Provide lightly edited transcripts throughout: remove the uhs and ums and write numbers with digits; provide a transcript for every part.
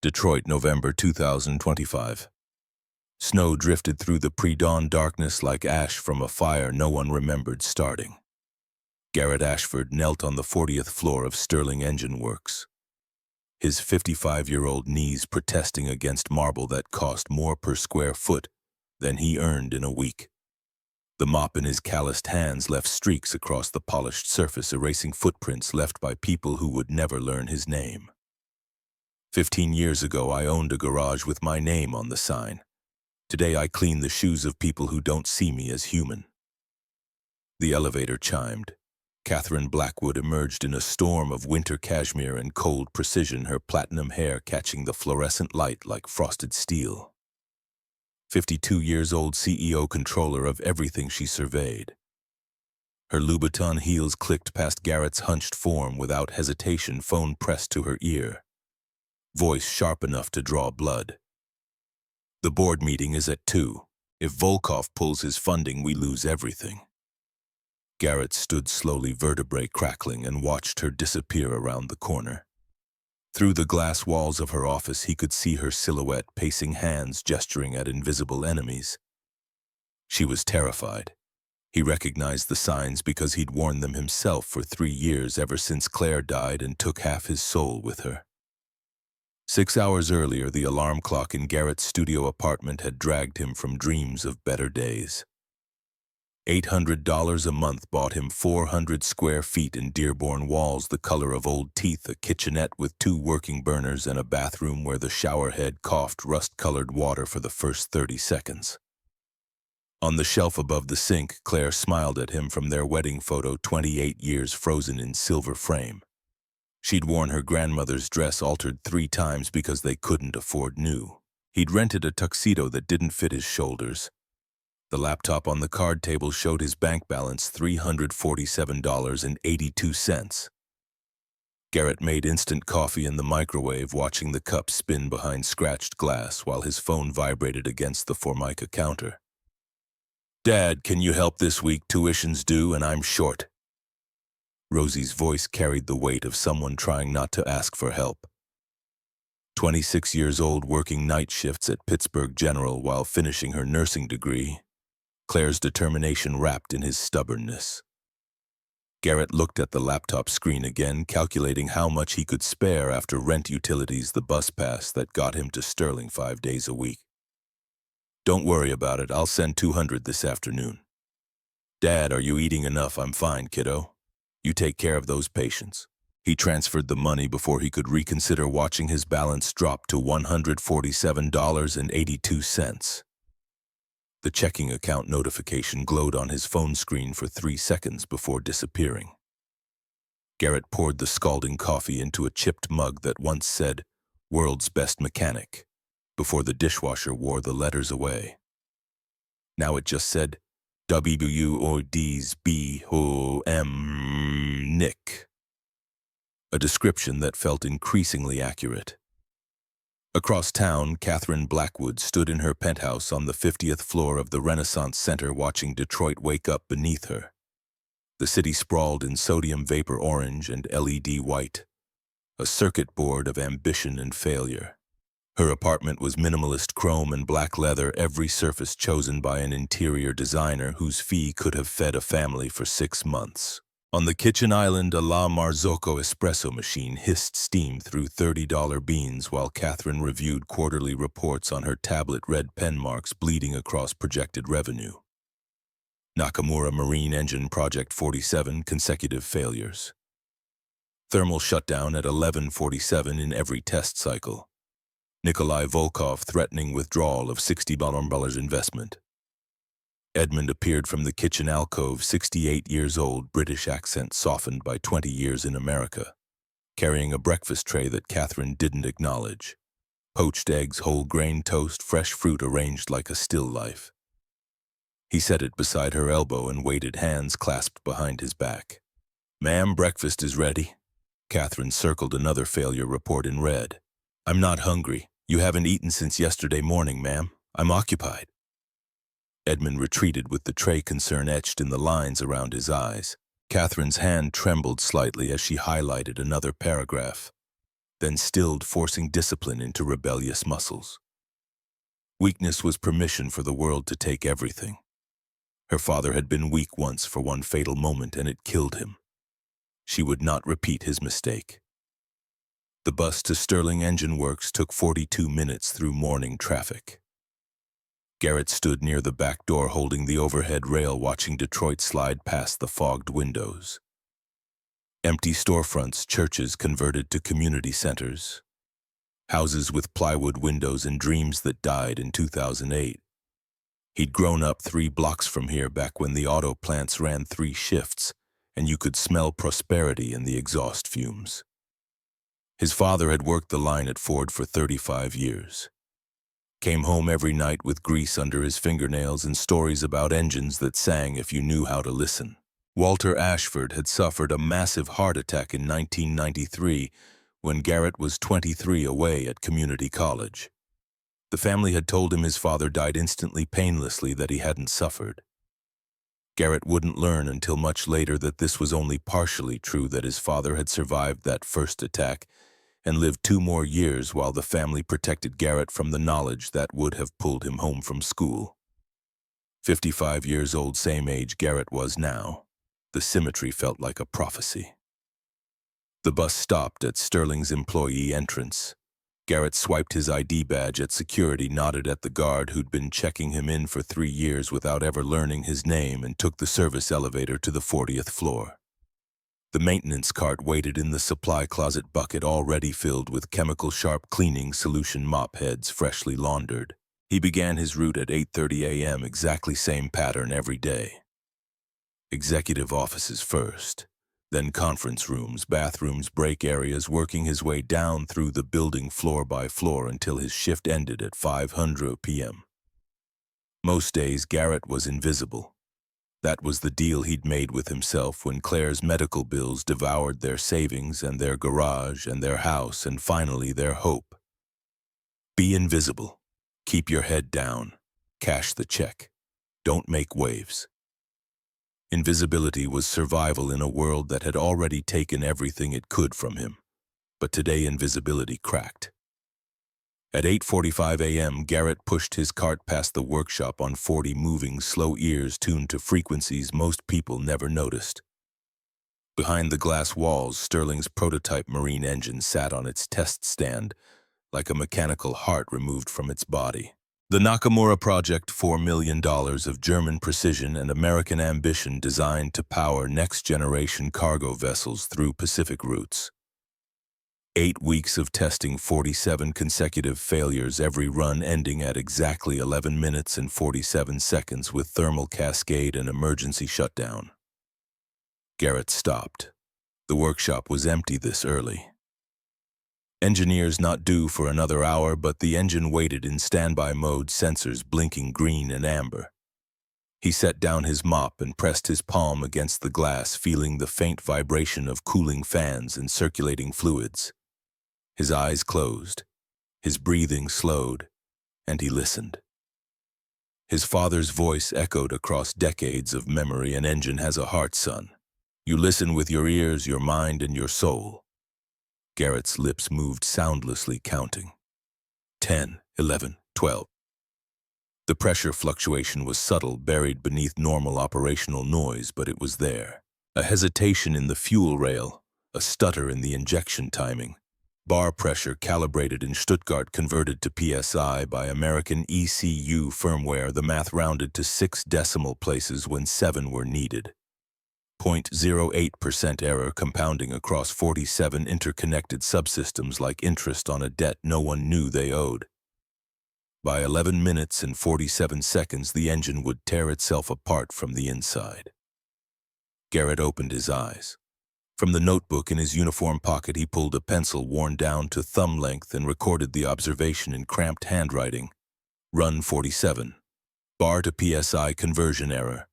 Detroit, November 2025. Snow drifted through the pre-dawn darkness like ash from a fire no one remembered starting. Garrett Ashford knelt on the 40th floor of Sterling Engine Works, his 55-year-old knees protesting against marble that cost more per square foot than he earned in a week. The mop in his calloused hands left streaks across the polished surface, erasing footprints left by people who would never learn his name. 15 years ago, I owned a garage with my name on the sign. Today, I clean the shoes of people who don't see me as human. The elevator chimed. Catherine Blackwood emerged in a storm of winter cashmere and cold precision, her platinum hair catching the fluorescent light like frosted steel. 52 years old, CEO controller of everything she surveyed. Her Louboutin heels clicked past Garrett's hunched form without hesitation, phone pressed to her ear. Voice sharp enough to draw blood. The board meeting is at 2. If Volkov pulls his funding, we lose everything. Garrett stood slowly, vertebrae crackling, and watched her disappear around the corner. Through the glass walls of her office, he could see her silhouette, pacing, hands gesturing at invisible enemies. She was terrified. He recognized the signs because he'd worn them himself for 3 years, ever since Claire died and took half his soul with her. 6 hours earlier, the alarm clock in Garrett's studio apartment had dragged him from dreams of better days. $800 a month bought him 400 square feet in Dearborn walls, the color of old teeth, a kitchenette with 2 working burners, and a bathroom where the shower head coughed rust-colored water for the first 30 seconds. On the shelf above the sink, Claire smiled at him from their wedding photo, 28 years frozen in silver frame. She'd worn her grandmother's dress, altered 3 times because they couldn't afford new. He'd rented a tuxedo that didn't fit his shoulders. The laptop on the card table showed his bank balance, $347.82. Garrett made instant coffee in the microwave, watching the cup spin behind scratched glass while his phone vibrated against the Formica counter. "Dad, can you help this week? Tuition's due and I'm short." Rosie's voice carried the weight of someone trying not to ask for help. 26 years old, working night shifts at Pittsburgh General while finishing her nursing degree. Claire's determination wrapped in his stubbornness. Garrett looked at the laptop screen again, calculating how much he could spare after rent, utilities, the bus pass that got him to Sterling 5 days a week. "Don't worry about it, I'll send 200 this afternoon." "Dad, are you eating enough?" "I'm fine, kiddo. You take care of those patients." He transferred the money before he could reconsider, watching his balance drop to $147.82. The checking account notification glowed on his phone screen for 3 seconds before disappearing. Garrett poured the scalding coffee into a chipped mug that once said, "World's Best Mechanic," before the dishwasher wore the letters away. Now it just said, "WODSBOM Nick." A description that felt increasingly accurate. Across town, Catherine Blackwood stood in her penthouse on the 50th floor of the Renaissance Center, watching Detroit wake up beneath her. The city sprawled in sodium vapor orange and LED white, a circuit board of ambition and failure. Her apartment was minimalist chrome and black leather, every surface chosen by an interior designer whose fee could have fed a family for 6 months. On the kitchen island, a La Marzocco espresso machine hissed steam through $30 beans while Catherine reviewed quarterly reports on her tablet, red pen marks bleeding across projected revenue. Nakamura Marine Engine Project 47, consecutive failures. Thermal shutdown at 11:47 in every test cycle. Nikolai Volkov threatening withdrawal of $60 investment. Edmund appeared from the kitchen alcove, 68 years old, British accent softened by 20 years in America, carrying a breakfast tray that Catherine didn't acknowledge. Poached eggs, whole grain toast, fresh fruit arranged like a still life. He set it beside her elbow and waited, hands clasped behind his back. "Ma'am, breakfast is ready." Catherine circled another failure report in red. "I'm not hungry. You haven't eaten since yesterday morning, ma'am. I'm occupied." Edmund retreated with the tray, concern etched in the lines around his eyes. Catherine's hand trembled slightly as she highlighted another paragraph. then stilled, forcing discipline into rebellious muscles. Weakness was permission for the world to take everything. Her father had been weak once for one fatal moment, and it killed him. She would not repeat his mistake. The bus to Sterling Engine Works took 42 minutes through morning traffic. Garrett stood near the back door holding the overhead rail, watching Detroit slide past the fogged windows. Empty storefronts, churches converted to community centers, houses with plywood windows, and dreams that died in 2008. He'd grown up 3 blocks from here back when the auto plants ran 3 shifts, and you could smell prosperity in the exhaust fumes. His father had worked the line at Ford for 35 years. Came home every night with grease under his fingernails and stories about engines that sang if you knew how to listen. Walter Ashford had suffered a massive heart attack in 1993 when Garrett was 23 away at community college. The family had told him his father died instantly, painlessly, that he hadn't suffered. Garrett wouldn't learn until much later that this was only partially true, that his father had survived that first attack and lived 2 more years while the family protected Garrett from the knowledge that would have pulled him home from school. 55 years old, same age Garrett was now. The symmetry felt like a prophecy. The bus stopped at Sterling's employee entrance. Garrett swiped his ID badge at security, nodded at the guard who'd been checking him in for 3 years without ever learning his name, and took the service elevator to the 40th floor. The maintenance cart waited in the supply closet, bucket already filled with chemical-sharp cleaning solution mop heads freshly laundered. He began his route at 8:30 a.m., exactly same pattern every day. Executive offices first, then conference rooms, bathrooms, break areas, working his way down through the building floor by floor until his shift ended at 5:00 p.m. Most days, Garrett was invisible. That was the deal he'd made with himself when Claire's medical bills devoured their savings and their garage and their house and finally their hope. Be invisible. Keep your head down. Cash the check. Don't make waves. Invisibility was survival in a world that had already taken everything it could from him. But today invisibility cracked. At 8:45 a.m., Garrett pushed his cart past the workshop on 40, moving slow, ears tuned to frequencies most people never noticed. Behind the glass walls, Sterling's prototype marine engine sat on its test stand, like a mechanical heart removed from its body. The Nakamura Project, $4 million of German precision and American ambition, designed to power next-generation cargo vessels through Pacific routes. 8 weeks of testing, 47 consecutive failures, every run ending at exactly 11 minutes and 47 seconds with thermal cascade and emergency shutdown. Garrett stopped. The workshop was empty this early. Engineers not due for another hour, but the engine waited in standby mode, sensors blinking green and amber. He set down his mop and pressed his palm against the glass, feeling the faint vibration of cooling fans and circulating fluids. His eyes closed, his breathing slowed, and he listened. His father's voice echoed across decades of memory. An engine has a heart, son. You listen with your ears, your mind, and your soul. Garrett's lips moved soundlessly, counting. 10, 11, 12. The pressure fluctuation was subtle, buried beneath normal operational noise, but it was there. A hesitation in the fuel rail, a stutter in the injection timing. Bar pressure calibrated in Stuttgart converted to PSI by American ECU firmware, the math rounded to 6 decimal places when 7 were needed. 0.08% error compounding across 47 interconnected subsystems like interest on a debt no one knew they owed. By 11 minutes and 47 seconds, the engine would tear itself apart from the inside. Garrett opened his eyes. From the notebook in his uniform pocket, he pulled a pencil worn down to thumb length and recorded the observation in cramped handwriting. Run 47. Bar to PSI conversion error.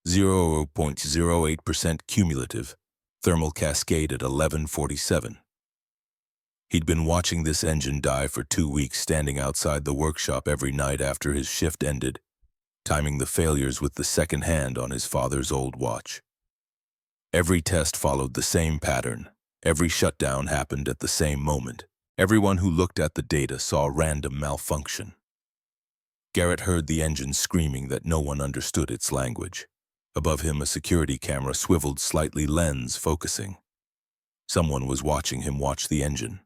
0.08% cumulative. Thermal cascade at 11:47. He'd been watching this engine die for 2 weeks, standing outside the workshop every night after his shift ended, timing the failures with the second hand on his father's old watch. Every test followed the same pattern. Every shutdown happened at the same moment. Everyone who looked at the data saw random malfunction. Garrett heard the engine screaming that no one understood its language. Above him, a security camera swiveled slightly, lens focusing. Someone was watching him watch the engine.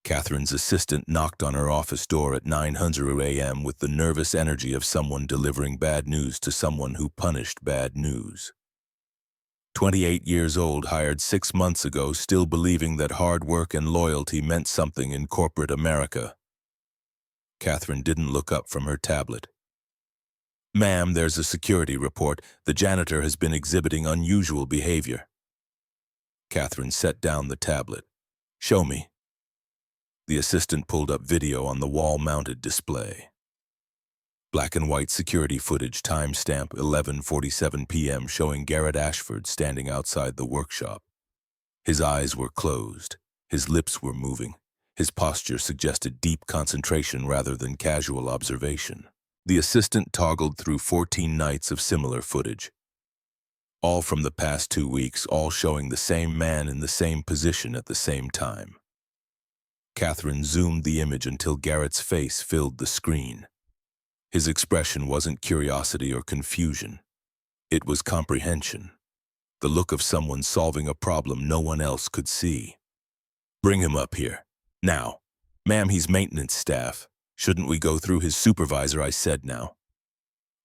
Catherine's assistant knocked on her office door at 9:00 a.m. with the nervous energy of someone delivering bad news to someone who punished bad news. 28 years old, hired 6 months ago, still believing that hard work and loyalty meant something in corporate America. Catherine didn't look up from her tablet. "Ma'am, there's a security report. The janitor has been exhibiting unusual behavior." Catherine set down the tablet. "Show me." The assistant pulled up video on the wall-mounted display. Black and white security footage, timestamp 11:47 p.m., showing Garrett Ashford standing outside the workshop. His eyes were closed. His lips were moving. His posture suggested deep concentration rather than casual observation. The assistant toggled through 14 nights of similar footage. All from the past 2 weeks, all showing the same man in the same position at the same time. Catherine zoomed the image until Garrett's face filled the screen. His expression wasn't curiosity or confusion. It was comprehension. The look of someone solving a problem no one else could see. "Bring him up here. Now." "Ma'am, he's maintenance staff. Shouldn't we go through his supervisor?" I said now.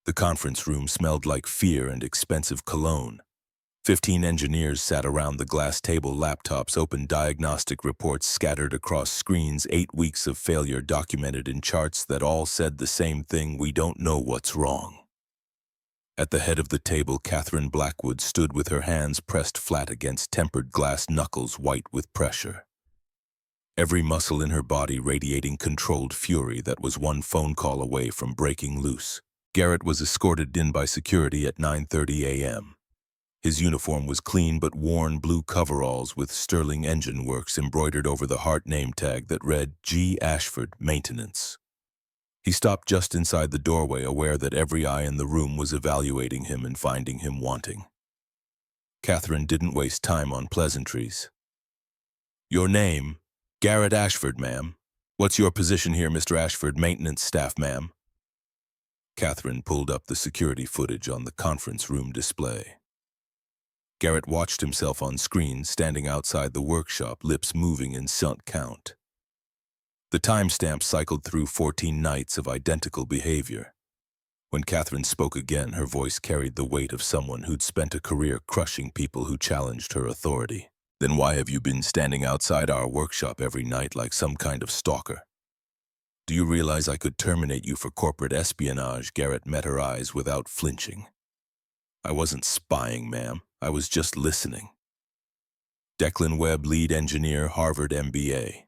The conference room smelled like fear and expensive cologne. 15 engineers sat around the glass table, laptops open, diagnostic reports scattered across screens, 8 weeks of failure documented in charts that all said the same thing: we don't know what's wrong. At the head of the table, Catherine Blackwood stood with her hands pressed flat against tempered glass knuckles, white with pressure. Every muscle in her body radiating controlled fury that was one phone call away from breaking loose. Garrett was escorted in by security at 9:30 a.m. His uniform was clean but worn, blue coveralls with Sterling Engine Works embroidered over the heart name tag that read G. Ashford, Maintenance. He stopped just inside the doorway, aware that every eye in the room was evaluating him and finding him wanting. Catherine didn't waste time on pleasantries. "Your name?" "Garrett Ashford, ma'am." "What's your position here, Mr. Ashford?" "Maintenance staff, ma'am." Catherine pulled up the security footage on the conference room display. Garrett watched himself on screen, standing outside the workshop, lips moving in sync count. The timestamp cycled through 14 nights of identical behavior. When Catherine spoke again, her voice carried the weight of someone who'd spent a career crushing people who challenged her authority. "Then why have you been standing outside our workshop every night like some kind of stalker? Do you realize I could terminate you for corporate espionage?" Garrett met her eyes without flinching. "I wasn't spying, ma'am. I was just listening." Declan Webb, lead engineer, Harvard MBA.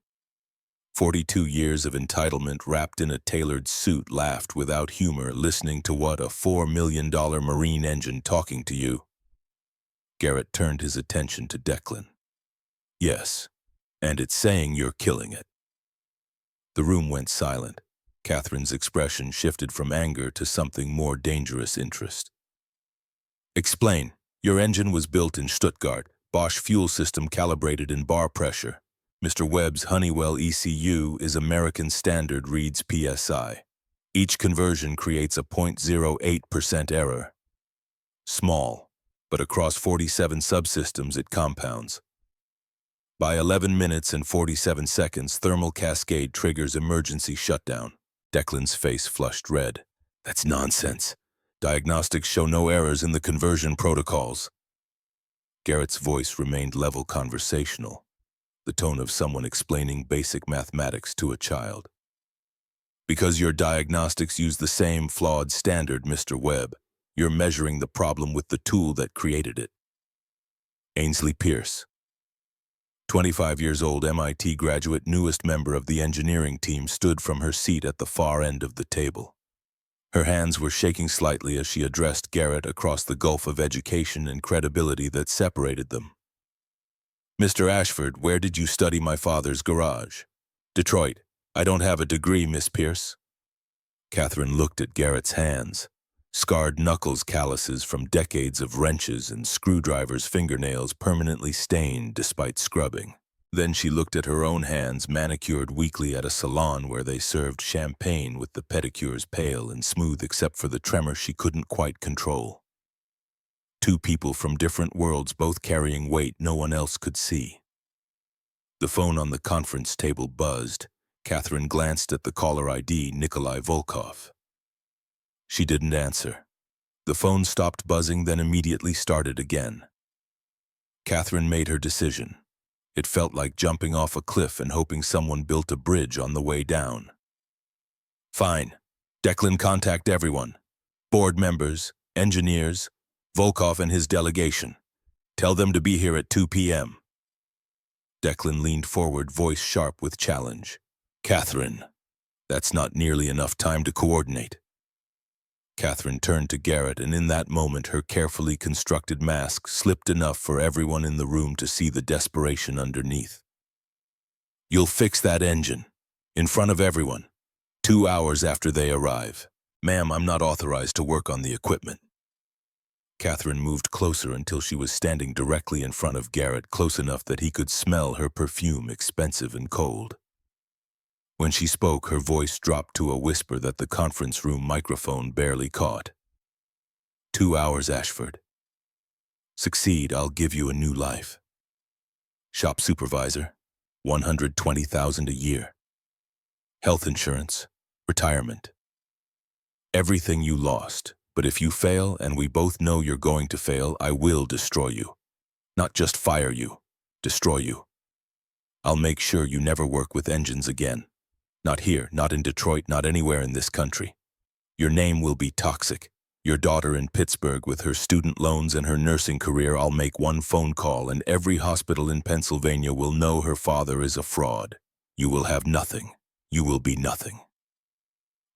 42 years of entitlement wrapped in a tailored suit, laughed without humor, listening to what? A $4 million marine engine talking to you? Garrett turned his attention to Declan. "Yes, and it's saying you're killing it." The room went silent. Catherine's expression shifted from anger to something more dangerous: interest. "Explain. Your engine was built in Stuttgart, Bosch fuel system calibrated in bar pressure. Mr. Webb's Honeywell ECU is American standard, reads PSI. Each conversion creates a 0.08% error. Small, but across 47 subsystems it compounds. By 11 minutes and 47 seconds, thermal cascade triggers emergency shutdown." Declan's face flushed red. "That's nonsense. Diagnostics show no errors in the conversion protocols." Garrett's voice remained level, conversational, the tone of someone explaining basic mathematics to a child. "Because your diagnostics use the same flawed standard, Mr. Webb. You're measuring the problem with the tool that created it." Ainsley Pierce, 25 years old, MIT graduate, newest member of the engineering team, stood from her seat at the far end of the table. Her hands were shaking slightly as she addressed Garrett across the gulf of education and credibility that separated them. "Mr. Ashford, where did you study?" "My father's garage." "Detroit. I don't have a degree, Miss Pierce." Catherine looked at Garrett's hands. scarred knuckles calluses from decades of wrenches and screwdrivers' fingernails permanently stained despite scrubbing. Then she looked at her own hands manicured weekly at a salon where they served champagne with the pedicures pale and smooth except for the tremor she couldn't quite control. Two people from different worlds both carrying weight no one else could see. The phone on the conference table buzzed. Catherine glanced at the caller ID, Nikolai Volkov. She didn't answer. The phone stopped buzzing, then immediately started again. Catherine made her decision. It felt like jumping off a cliff and hoping someone built a bridge on the way down. Fine. Declan, contact everyone. Board members, engineers, Volkov and his delegation. Tell them to be here at 2 p.m. Declan leaned forward, voice sharp with challenge. Catherine, that's not nearly enough time to coordinate. Catherine turned to Garrett, and in that moment her carefully constructed mask slipped enough for everyone in the room to see the desperation underneath. You'll fix that engine. In front of everyone. 2 hours after they arrive. Ma'am, I'm not authorized to work on the equipment. Catherine moved closer until she was standing directly in front of Garrett, close enough that he could smell her perfume, expensive and cold. When she spoke, her voice dropped to a whisper that the conference room microphone barely caught. 2 hours, Ashford. Succeed, I'll give you a new life. Shop supervisor, $120,000 a year. Health insurance, retirement. Everything you lost, but if you fail, and we both know you're going to fail, I will destroy you. Not just fire you, destroy you. I'll make sure you never work with engines again. Not here, not in Detroit, not anywhere in this country. Your name will be toxic. Your daughter in Pittsburgh with her student loans and her nursing career, I'll make one phone call and every hospital in Pennsylvania will know her father is a fraud. You will have nothing. You will be nothing.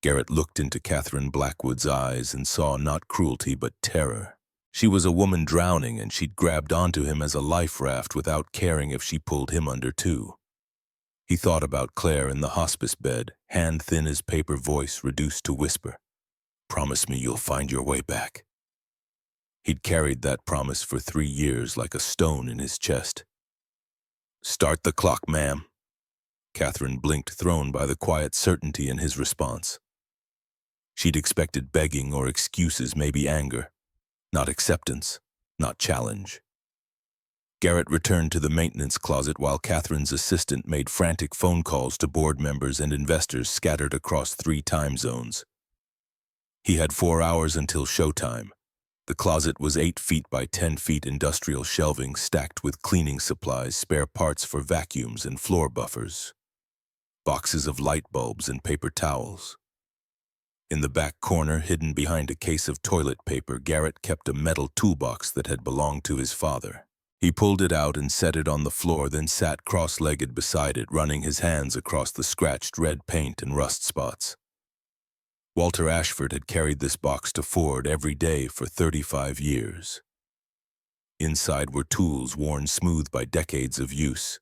Garrett looked into Catherine Blackwood's eyes and saw not cruelty but terror. She was a woman drowning and she'd grabbed onto him as a life raft without caring if she pulled him under too. He thought about Claire in the hospice bed, hand thin as paper, voice reduced to whisper. Promise me you'll find your way back. He'd carried that promise for 3 years like a stone in his chest. Start the clock, ma'am. Catherine blinked, thrown by the quiet certainty in his response. She'd expected begging or excuses, maybe anger. Not acceptance, not challenge. Garrett returned to the maintenance closet while Catherine's assistant made frantic phone calls to board members and investors scattered across 3 time zones. He had 4 hours until showtime. The closet was 8 feet by 10 feet, industrial shelving stacked with cleaning supplies, spare parts for vacuums and floor buffers. Boxes of light bulbs and paper towels. In the back corner, hidden behind a case of toilet paper, Garrett kept a metal toolbox that had belonged to his father. He pulled it out and set it on the floor, then sat cross-legged beside it, running his hands across the scratched red paint and rust spots. Walter Ashford had carried this box to Ford every day for 35 years. Inside were tools worn smooth by decades of use.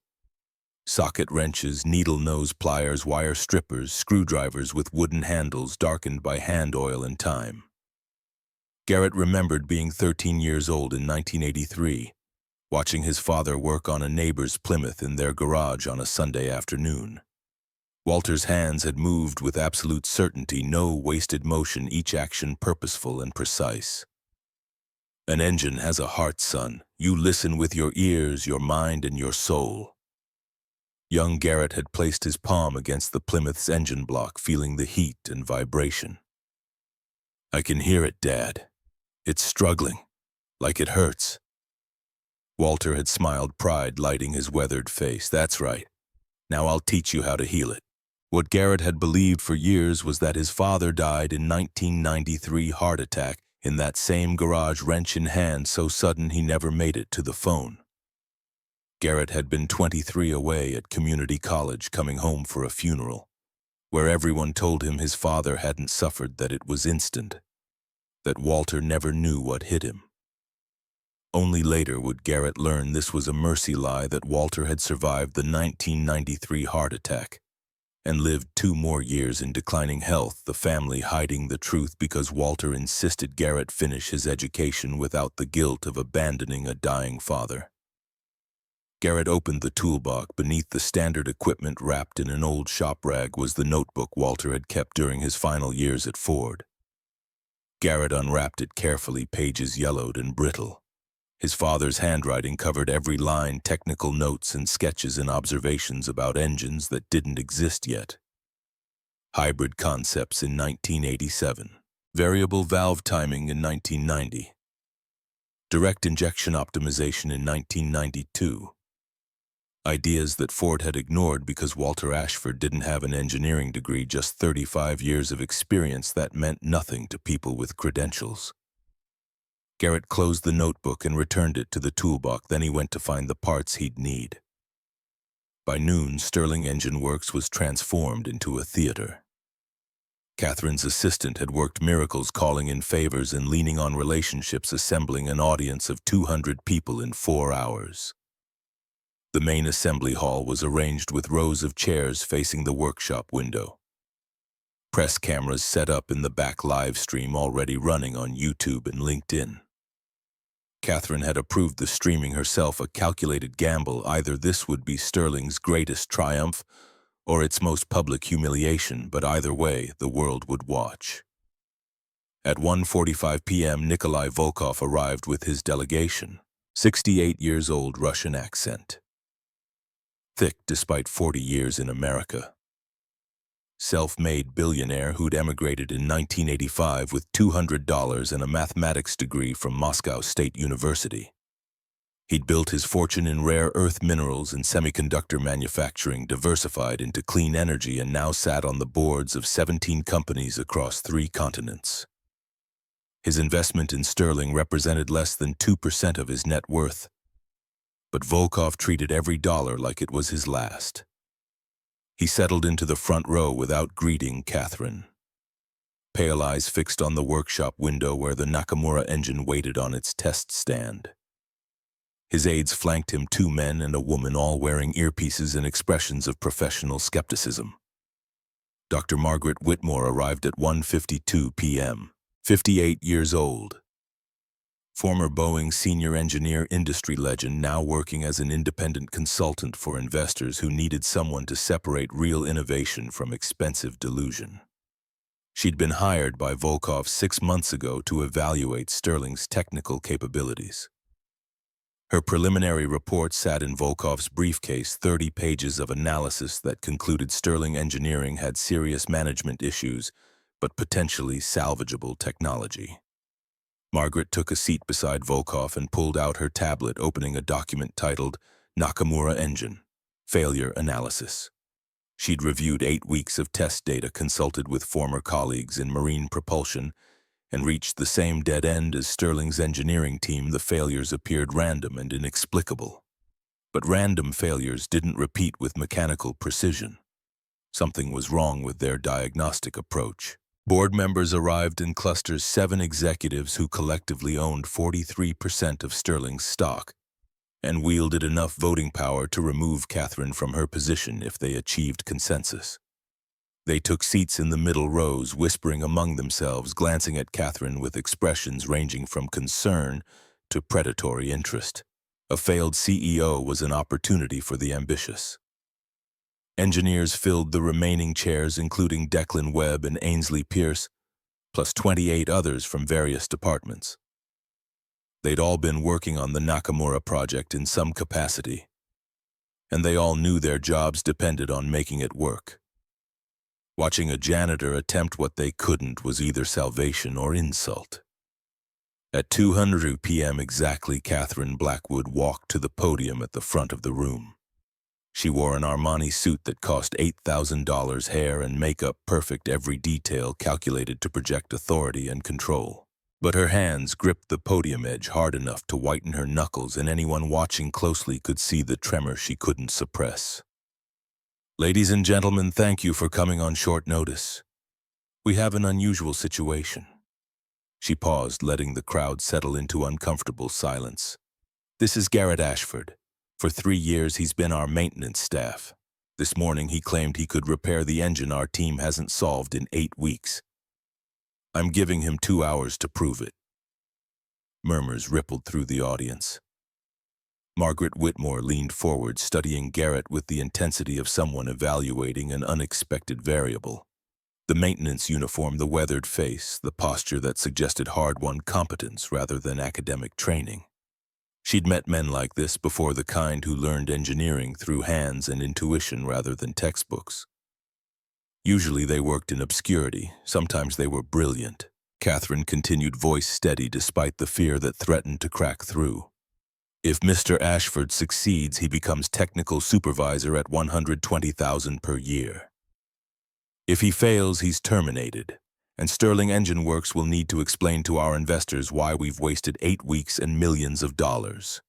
Socket wrenches, needle nose pliers, wire strippers, screwdrivers with wooden handles darkened by hand oil and time. Garrett remembered being 13 years old in 1983, watching his father work on a neighbor's Plymouth in their garage on a Sunday afternoon. Walter's hands had moved with absolute certainty, no wasted motion, each action purposeful and precise. An engine has a heart, son. You listen with your ears, your mind, and your soul. Young Garrett had placed his palm against the Plymouth's engine block, feeling the heat and vibration. I can hear it, Dad. It's struggling, like it hurts. Walter had smiled, pride lighting his weathered face. That's right. Now I'll teach you how to heal it. What Garrett had believed for years was that his father died in 1993 heart attack in that same garage, wrench in hand, so sudden he never made it to the phone. Garrett had been 23 away at community college, coming home for a funeral, where everyone told him his father hadn't suffered, that it was instant, that Walter never knew what hit him. Only later would Garrett learn this was a mercy lie, that Walter had survived the 1993 heart attack. and lived 2 more years in declining health, the family hiding the truth because Walter insisted Garrett finish his education without the guilt of abandoning a dying father. Garrett opened the toolbox. Beneath the standard equipment wrapped in an old shop rag was the notebook Walter had kept during his final years at Ford. Garrett unwrapped it carefully, pages yellowed and brittle. His father's handwriting covered every line, technical notes and sketches and observations about engines that didn't exist yet. Hybrid concepts in 1987. Variable valve timing in 1990. Direct injection optimization in 1992. Ideas that Ford had ignored because Walter Ashford didn't have an engineering degree, just 35 years of experience that meant nothing to people with credentials. Garrett closed the notebook and returned it to the toolbox. Then he went to find the parts he'd need. By noon, Sterling Engine Works was transformed into a theater. Catherine's assistant had worked miracles, calling in favors and leaning on relationships, assembling an audience of 200 people in 4 hours. The main assembly hall was arranged with rows of chairs facing the workshop window. Press cameras set up in the back, live stream already running on YouTube and LinkedIn. Catherine had approved the streaming herself, a calculated gamble. Either this would be Sterling's greatest triumph or its most public humiliation, but either way, the world would watch. At 1:45 p.m., Nikolai Volkov arrived with his delegation, 68 years old, Russian accent. Thick despite 40 years in America. Self-made billionaire who'd emigrated in 1985 with $200 and a mathematics degree from Moscow State University. He'd built his fortune in rare earth minerals and semiconductor manufacturing, diversified into clean energy, and now sat on the boards of 17 companies across 3 continents. His investment in Sterling represented less than 2% of his net worth, but Volkov treated every dollar like it was his last. He settled into the front row without greeting Catherine. Pale eyes fixed on the workshop window where the Nakamura engine waited on its test stand. His aides flanked him, 2 men and a woman, all wearing earpieces and expressions of professional skepticism. Dr. Margaret Whitmore arrived at 1:52 p.m., 58 years old. Former Boeing senior engineer, industry legend, now working as an independent consultant for investors who needed someone to separate real innovation from expensive delusion. She'd been hired by Volkov 6 months ago to evaluate Sterling's technical capabilities. Her preliminary report sat in Volkov's briefcase, 30 pages of analysis that concluded Sterling Engineering had serious management issues, but potentially salvageable technology. Margaret took a seat beside Volkov and pulled out her tablet, opening a document titled Nakamura Engine, Failure Analysis. She'd reviewed 8 weeks of test data, consulted with former colleagues in marine propulsion, and reached the same dead end as Sterling's engineering team. The failures appeared random and inexplicable. But random failures didn't repeat with mechanical precision. Something was wrong with their diagnostic approach. Board members arrived in clusters, 7 executives who collectively owned 43% of Sterling's stock and wielded enough voting power to remove Catherine from her position if they achieved consensus. They took seats in the middle rows, whispering among themselves, glancing at Catherine with expressions ranging from concern to predatory interest. A failed CEO was an opportunity for the ambitious. Engineers filled the remaining chairs, including Declan Webb and Ainsley Pierce, plus 28 others from various departments. They'd all been working on the Nakamura project in some capacity, and they all knew their jobs depended on making it work. Watching a janitor attempt what they couldn't was either salvation or insult. At 2:00 p.m. exactly, Catherine Blackwood walked to the podium at the front of the room. She wore an Armani suit that cost $8,000, hair and makeup perfect, every detail calculated to project authority and control. But her hands gripped the podium edge hard enough to whiten her knuckles, and anyone watching closely could see the tremor she couldn't suppress. "Ladies and gentlemen, thank you for coming on short notice. We have an unusual situation." She paused, letting the crowd settle into uncomfortable silence. "This is Garrett Ashford. For 3 years, he's been our maintenance staff. This morning he claimed he could repair the engine our team hasn't solved in 8 weeks. I'm giving him 2 hours to prove it. Murmurs rippled through the audience. Margaret Whitmore leaned forward, studying Garrett with the intensity of someone evaluating an unexpected variable. The maintenance uniform, the weathered face, the posture that suggested hard-won competence rather than academic training. She'd met men like this before, the kind who learned engineering through hands and intuition rather than textbooks. Usually they worked in obscurity, sometimes they were brilliant. Catherine continued, voice steady despite the fear that threatened to crack through. If Mr. Ashford succeeds, he becomes technical supervisor at $120,000 per year. If he fails, he's terminated, and Sterling Engine Works will need to explain to our investors why we've wasted 8 weeks and millions of dollars.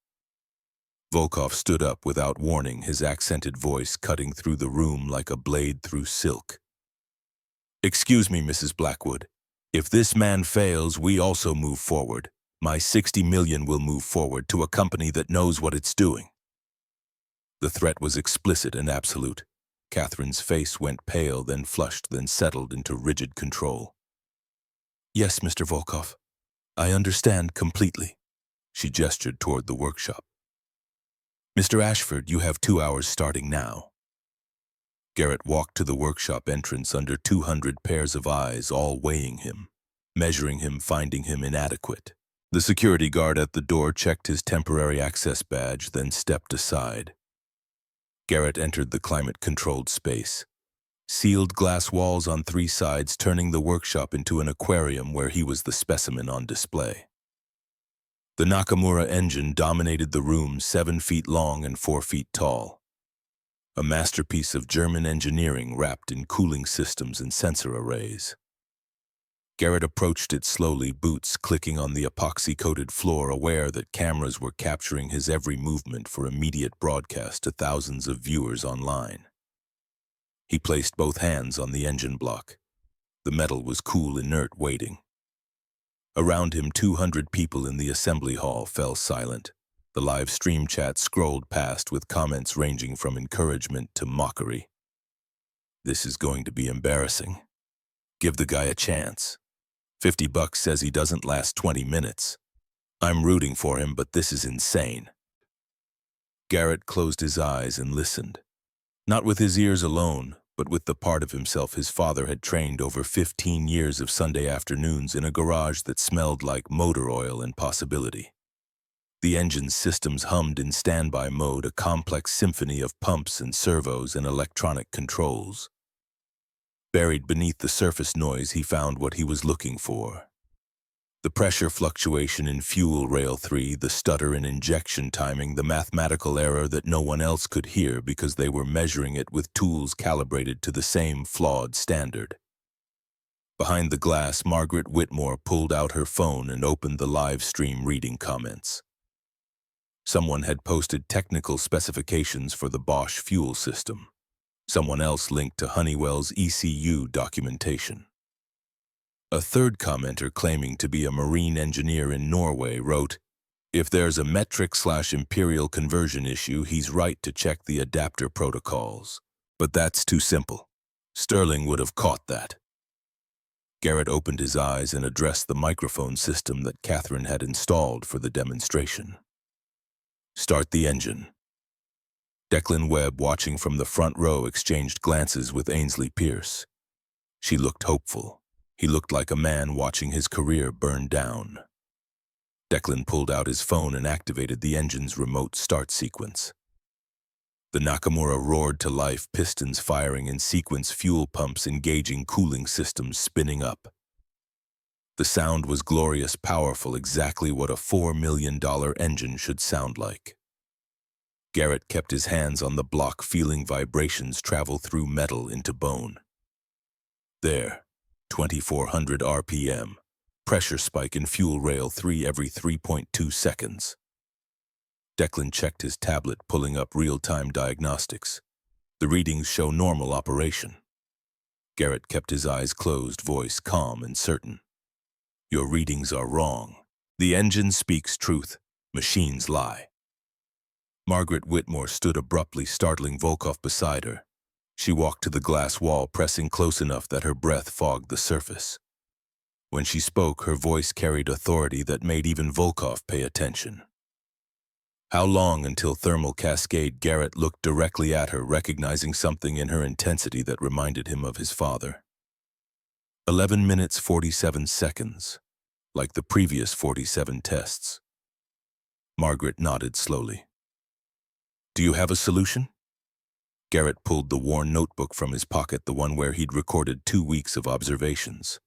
Volkov stood up without warning, his accented voice cutting through the room like a blade through silk. Excuse me, Mrs. Blackwood. If this man fails, we also move forward. My $60 million will move forward to a company that knows what it's doing. The threat was explicit and absolute. Catherine's face went pale, then flushed, then settled into rigid control. Yes, Mr. Volkov. I understand completely. She gestured toward the workshop. Mr. Ashford, you have 2 hours starting now. Garrett walked to the workshop entrance under 200 pairs of eyes, all weighing him, measuring him, finding him inadequate. The security guard at the door checked his temporary access badge, then stepped aside. Garrett entered the climate-controlled space. Sealed glass walls on 3 sides, turning the workshop into an aquarium where he was the specimen on display. The Nakamura engine dominated the room, 7 feet long and 4 feet tall. A masterpiece of German engineering wrapped in cooling systems and sensor arrays. Garrett approached it slowly, boots clicking on the epoxy-coated floor, aware that cameras were capturing his every movement for immediate broadcast to thousands of viewers online. He placed both hands on the engine block. The metal was cool, inert, waiting. Around him, 200 people in the assembly hall fell silent. The live stream chat scrolled past with comments ranging from encouragement to mockery. This is going to be embarrassing. Give the guy a chance. $50 says he doesn't last 20 minutes. I'm rooting for him, but this is insane. Garrett closed his eyes and listened. Not with his ears alone, but with the part of himself his father had trained over 15 years of Sunday afternoons in a garage that smelled like motor oil and possibility. The engine's systems hummed in standby mode, a complex symphony of pumps and servos and electronic controls. Buried beneath the surface noise, he found what he was looking for. The pressure fluctuation in fuel rail 3, the stutter in injection timing, the mathematical error that no one else could hear because they were measuring it with tools calibrated to the same flawed standard. Behind the glass, Margaret Whitmore pulled out her phone and opened the live stream, reading comments. Someone had posted technical specifications for the Bosch fuel system. Someone else linked to Honeywell's ECU documentation. A third commenter, claiming to be a marine engineer in Norway, wrote, "If there's a metric/imperial conversion issue, he's right to check the adapter protocols. But that's too simple. Sterling would have caught that." Garrett opened his eyes and addressed the microphone system that Catherine had installed for the demonstration. "Start the engine." Declan Webb, watching from the front row, exchanged glances with Ainsley Pierce. She looked hopeful. He looked like a man watching his career burn down. Declan pulled out his phone and activated the engine's remote start sequence. The Nakamura roared to life, pistons firing in sequence, fuel pumps engaging, cooling systems spinning up. The sound was glorious, powerful, exactly what a $4 million engine should sound like. Garrett kept his hands on the block, feeling vibrations travel through metal into bone. There, 2400 RPM, pressure spike in fuel rail 3 every 3.2 seconds. Declan checked his tablet, pulling up real-time diagnostics. The readings show normal operation. Garrett kept his eyes closed, voice calm and certain. Your readings are wrong. The engine speaks truth. Machines lie. Margaret Whitmore stood abruptly, startling Volkov beside her. She walked to the glass wall, pressing close enough that her breath fogged the surface. When she spoke, her voice carried authority that made even Volkov pay attention. How long until thermal cascade? Garrett looked directly at her, recognizing something in her intensity that reminded him of his father. 11 minutes 47 seconds, like the previous 47 tests. Margaret nodded slowly. Do you have a solution? Garrett pulled the worn notebook from his pocket, the one where he'd recorded 2 weeks of observations.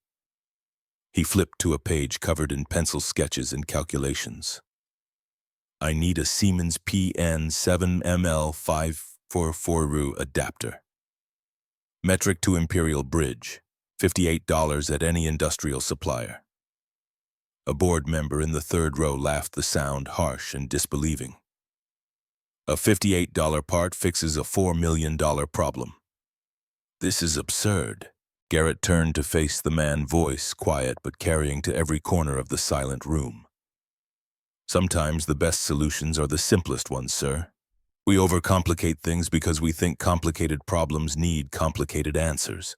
He flipped to a page covered in pencil sketches and calculations. I need a Siemens PN7ML544RU adapter. Metric to Imperial Bridge, $58 at any industrial supplier. A board member in the third row laughed, the sound harsh and disbelieving. A $58 part fixes a $4 million problem. This is absurd. Garrett turned to face the man, voice quiet but carrying to every corner of the silent room. Sometimes the best solutions are the simplest ones, sir. We overcomplicate things because we think complicated problems need complicated answers.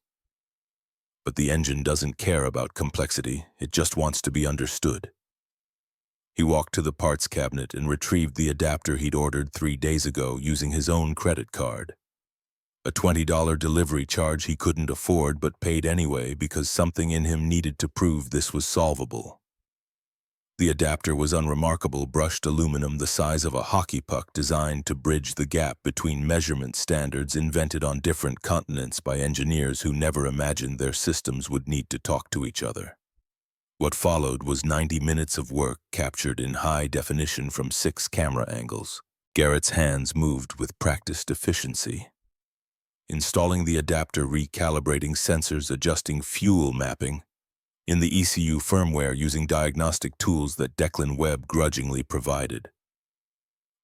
But the engine doesn't care about complexity, it just wants to be understood. He walked to the parts cabinet and retrieved the adapter he'd ordered 3 days ago using his own credit card. A $20 delivery charge he couldn't afford but paid anyway because something in him needed to prove this was solvable. The adapter was unremarkable, brushed aluminum the size of a hockey puck designed to bridge the gap between measurement standards invented on different continents by engineers who never imagined their systems would need to talk to each other. What followed was 90 minutes of work captured in high definition from 6 camera angles. Garrett's hands moved with practiced efficiency. Installing the adapter, recalibrating sensors, adjusting fuel mapping, in the ECU firmware using diagnostic tools that Declan Webb grudgingly provided.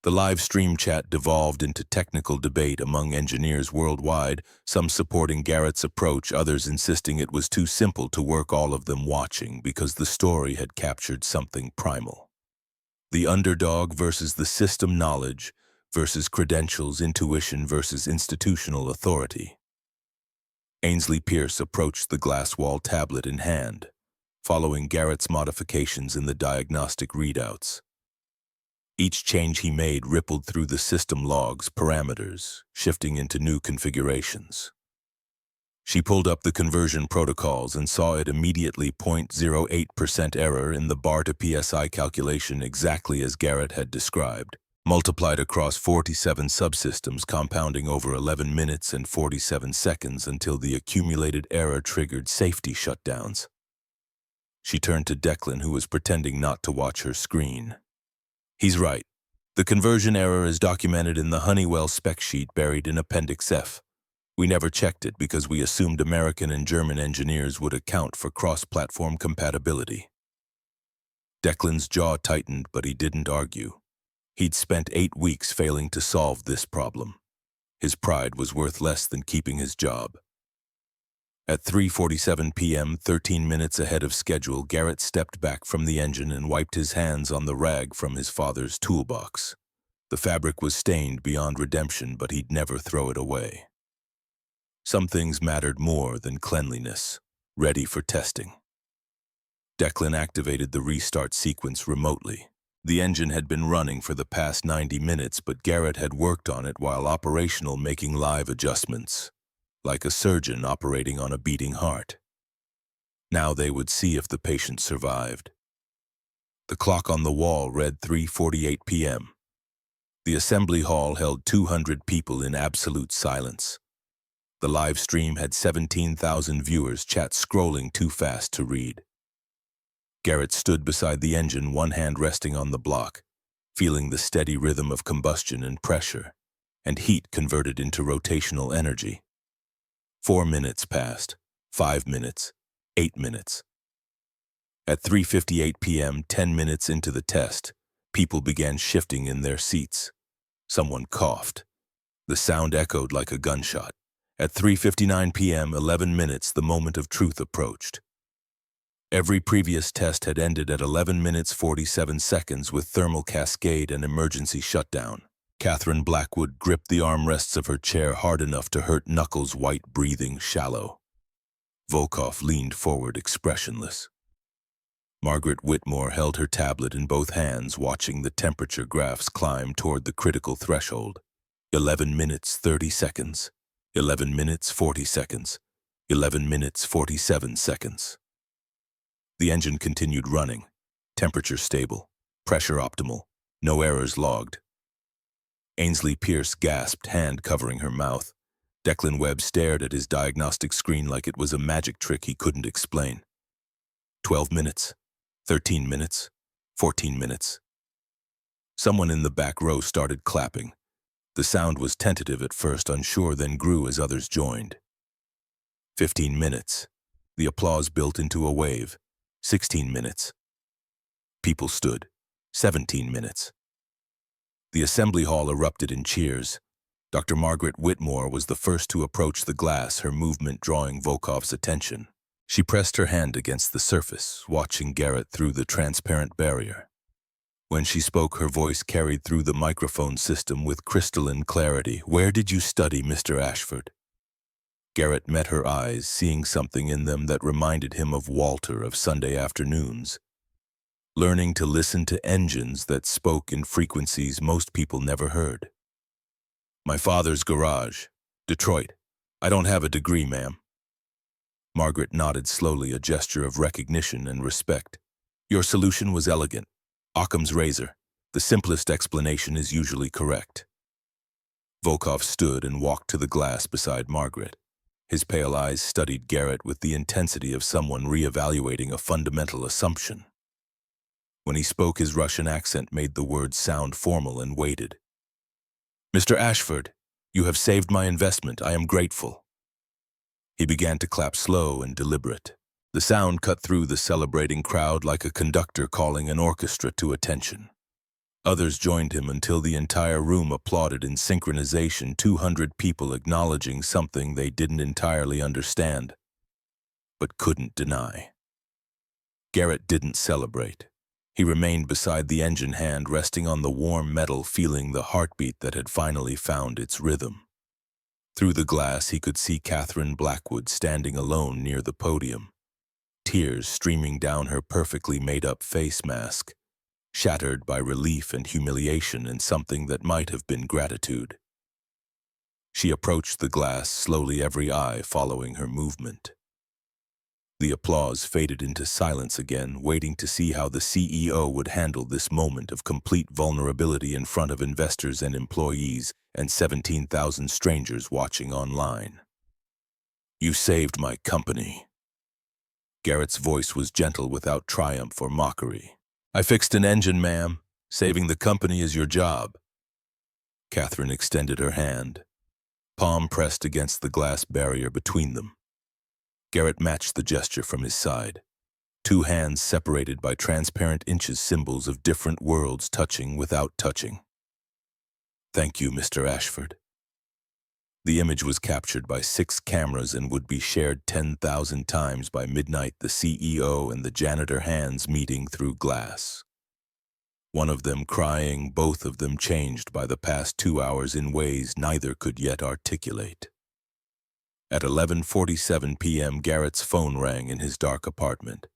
The live stream chat devolved into technical debate among engineers worldwide, some supporting Garrett's approach, others insisting it was too simple to work, all of them watching because the story had captured something primal. The underdog versus the system, knowledge versus credentials, intuition versus institutional authority. Ainsley Pierce approached the glass wall, tablet in hand, following Garrett's modifications in the diagnostic readouts. Each change he made rippled through the system logs, parameters, shifting into new configurations. She pulled up the conversion protocols and saw it immediately: 0.08% error in the bar to PSI calculation, exactly as Garrett had described, multiplied across 47 subsystems, compounding over 11 minutes and 47 seconds until the accumulated error triggered safety shutdowns. She turned to Declan, who was pretending not to watch her screen. He's right. The conversion error is documented in the Honeywell spec sheet buried in Appendix F. We never checked it because we assumed American and German engineers would account for cross-platform compatibility. Declan's jaw tightened, but he didn't argue. He'd spent 8 weeks failing to solve this problem. His pride was worth less than keeping his job. At 3:47 p.m., 13 minutes ahead of schedule, Garrett stepped back from the engine and wiped his hands on the rag from his father's toolbox. The fabric was stained beyond redemption, but he'd never throw it away. Some things mattered more than cleanliness. Ready for testing. Declan activated the restart sequence remotely. The engine had been running for the past 90 minutes, but Garrett had worked on it while operational, making live adjustments, like a surgeon operating on a beating heart. Now they would see if the patient survived. The clock on the wall read 3:48 p.m. The assembly hall held 200 people in absolute silence. The live stream had 17,000 viewers, chat scrolling too fast to read. Garrett stood beside the engine, one hand resting on the block, feeling the steady rhythm of combustion and pressure, and heat converted into rotational energy. 4 minutes passed, 5 minutes, 8 minutes. At 3:58 p.m., 10 minutes into the test, people began shifting in their seats. Someone coughed. The sound echoed like a gunshot. At 3:59 p.m., 11 minutes, the moment of truth approached. Every previous test had ended at 11 minutes 47 seconds with thermal cascade and emergency shutdown. Catherine Blackwood gripped the armrests of her chair hard enough to hurt Knuckles' white, breathing shallow. Volkov leaned forward, expressionless. Margaret Whitmore held her tablet in both hands, watching the temperature graphs climb toward the critical threshold. 11 minutes, 30 seconds. 11 minutes, 40 seconds. 11 minutes, 47 seconds. The engine continued running. Temperature stable. Pressure optimal. No errors logged. Ainsley Pierce gasped, hand covering her mouth. Declan Webb stared at his diagnostic screen like it was a magic trick he couldn't explain. 12 minutes. 13 minutes. 14 minutes. Someone in the back row started clapping. The sound was tentative at first, unsure, then grew as others joined. 15 minutes. The applause built into a wave. 16 minutes. People stood. 17 minutes. The assembly hall erupted in cheers. Dr. Margaret Whitmore was the first to approach the glass, her movement drawing Volkov's attention. She pressed her hand against the surface, watching Garrett through the transparent barrier. When she spoke, her voice carried through the microphone system with crystalline clarity. "Where did you study, Mr. Ashford?" Garrett met her eyes, seeing something in them that reminded him of Walter of Sunday afternoons. Learning to listen to engines that spoke in frequencies most people never heard. "My father's garage. Detroit. I don't have a degree, ma'am." Margaret nodded slowly, a gesture of recognition and respect. "Your solution was elegant. Occam's razor. The simplest explanation is usually correct." Volkov stood and walked to the glass beside Margaret. His pale eyes studied Garrett with the intensity of someone reevaluating a fundamental assumption. When he spoke, his Russian accent made the words sound formal and weighted. "Mr. Ashford, you have saved my investment. I am grateful." He began to clap, slow and deliberate. The sound cut through the celebrating crowd like a conductor calling an orchestra to attention. Others joined him until the entire room applauded in synchronization, 200 people acknowledging something they didn't entirely understand, but couldn't deny. Garrett didn't celebrate. He remained beside the engine, hand resting on the warm metal, feeling the heartbeat that had finally found its rhythm. Through the glass, he could see Catherine Blackwood standing alone near the podium, tears streaming down her perfectly made-up face mask, shattered by relief and humiliation and something that might have been gratitude. She approached the glass slowly, every eye following her movement. The applause faded into silence again, waiting to see how the CEO would handle this moment of complete vulnerability in front of investors and employees and 17,000 strangers watching online. "You saved my company." Garrett's voice was gentle, without triumph or mockery. "I fixed an engine, ma'am. Saving the company is your job." Catherine extended her hand, palm pressed against the glass barrier between them. Garrett matched the gesture from his side. Two hands separated by transparent inches, symbols of different worlds touching without touching. "Thank you, Mr. Ashford." The image was captured by 6 cameras and would be shared 10,000 times by midnight, the CEO and the janitor hands meeting through glass. One of them crying, both of them changed by the past 2 hours in ways neither could yet articulate. At 11:47 p.m., Garrett's phone rang in his dark apartment.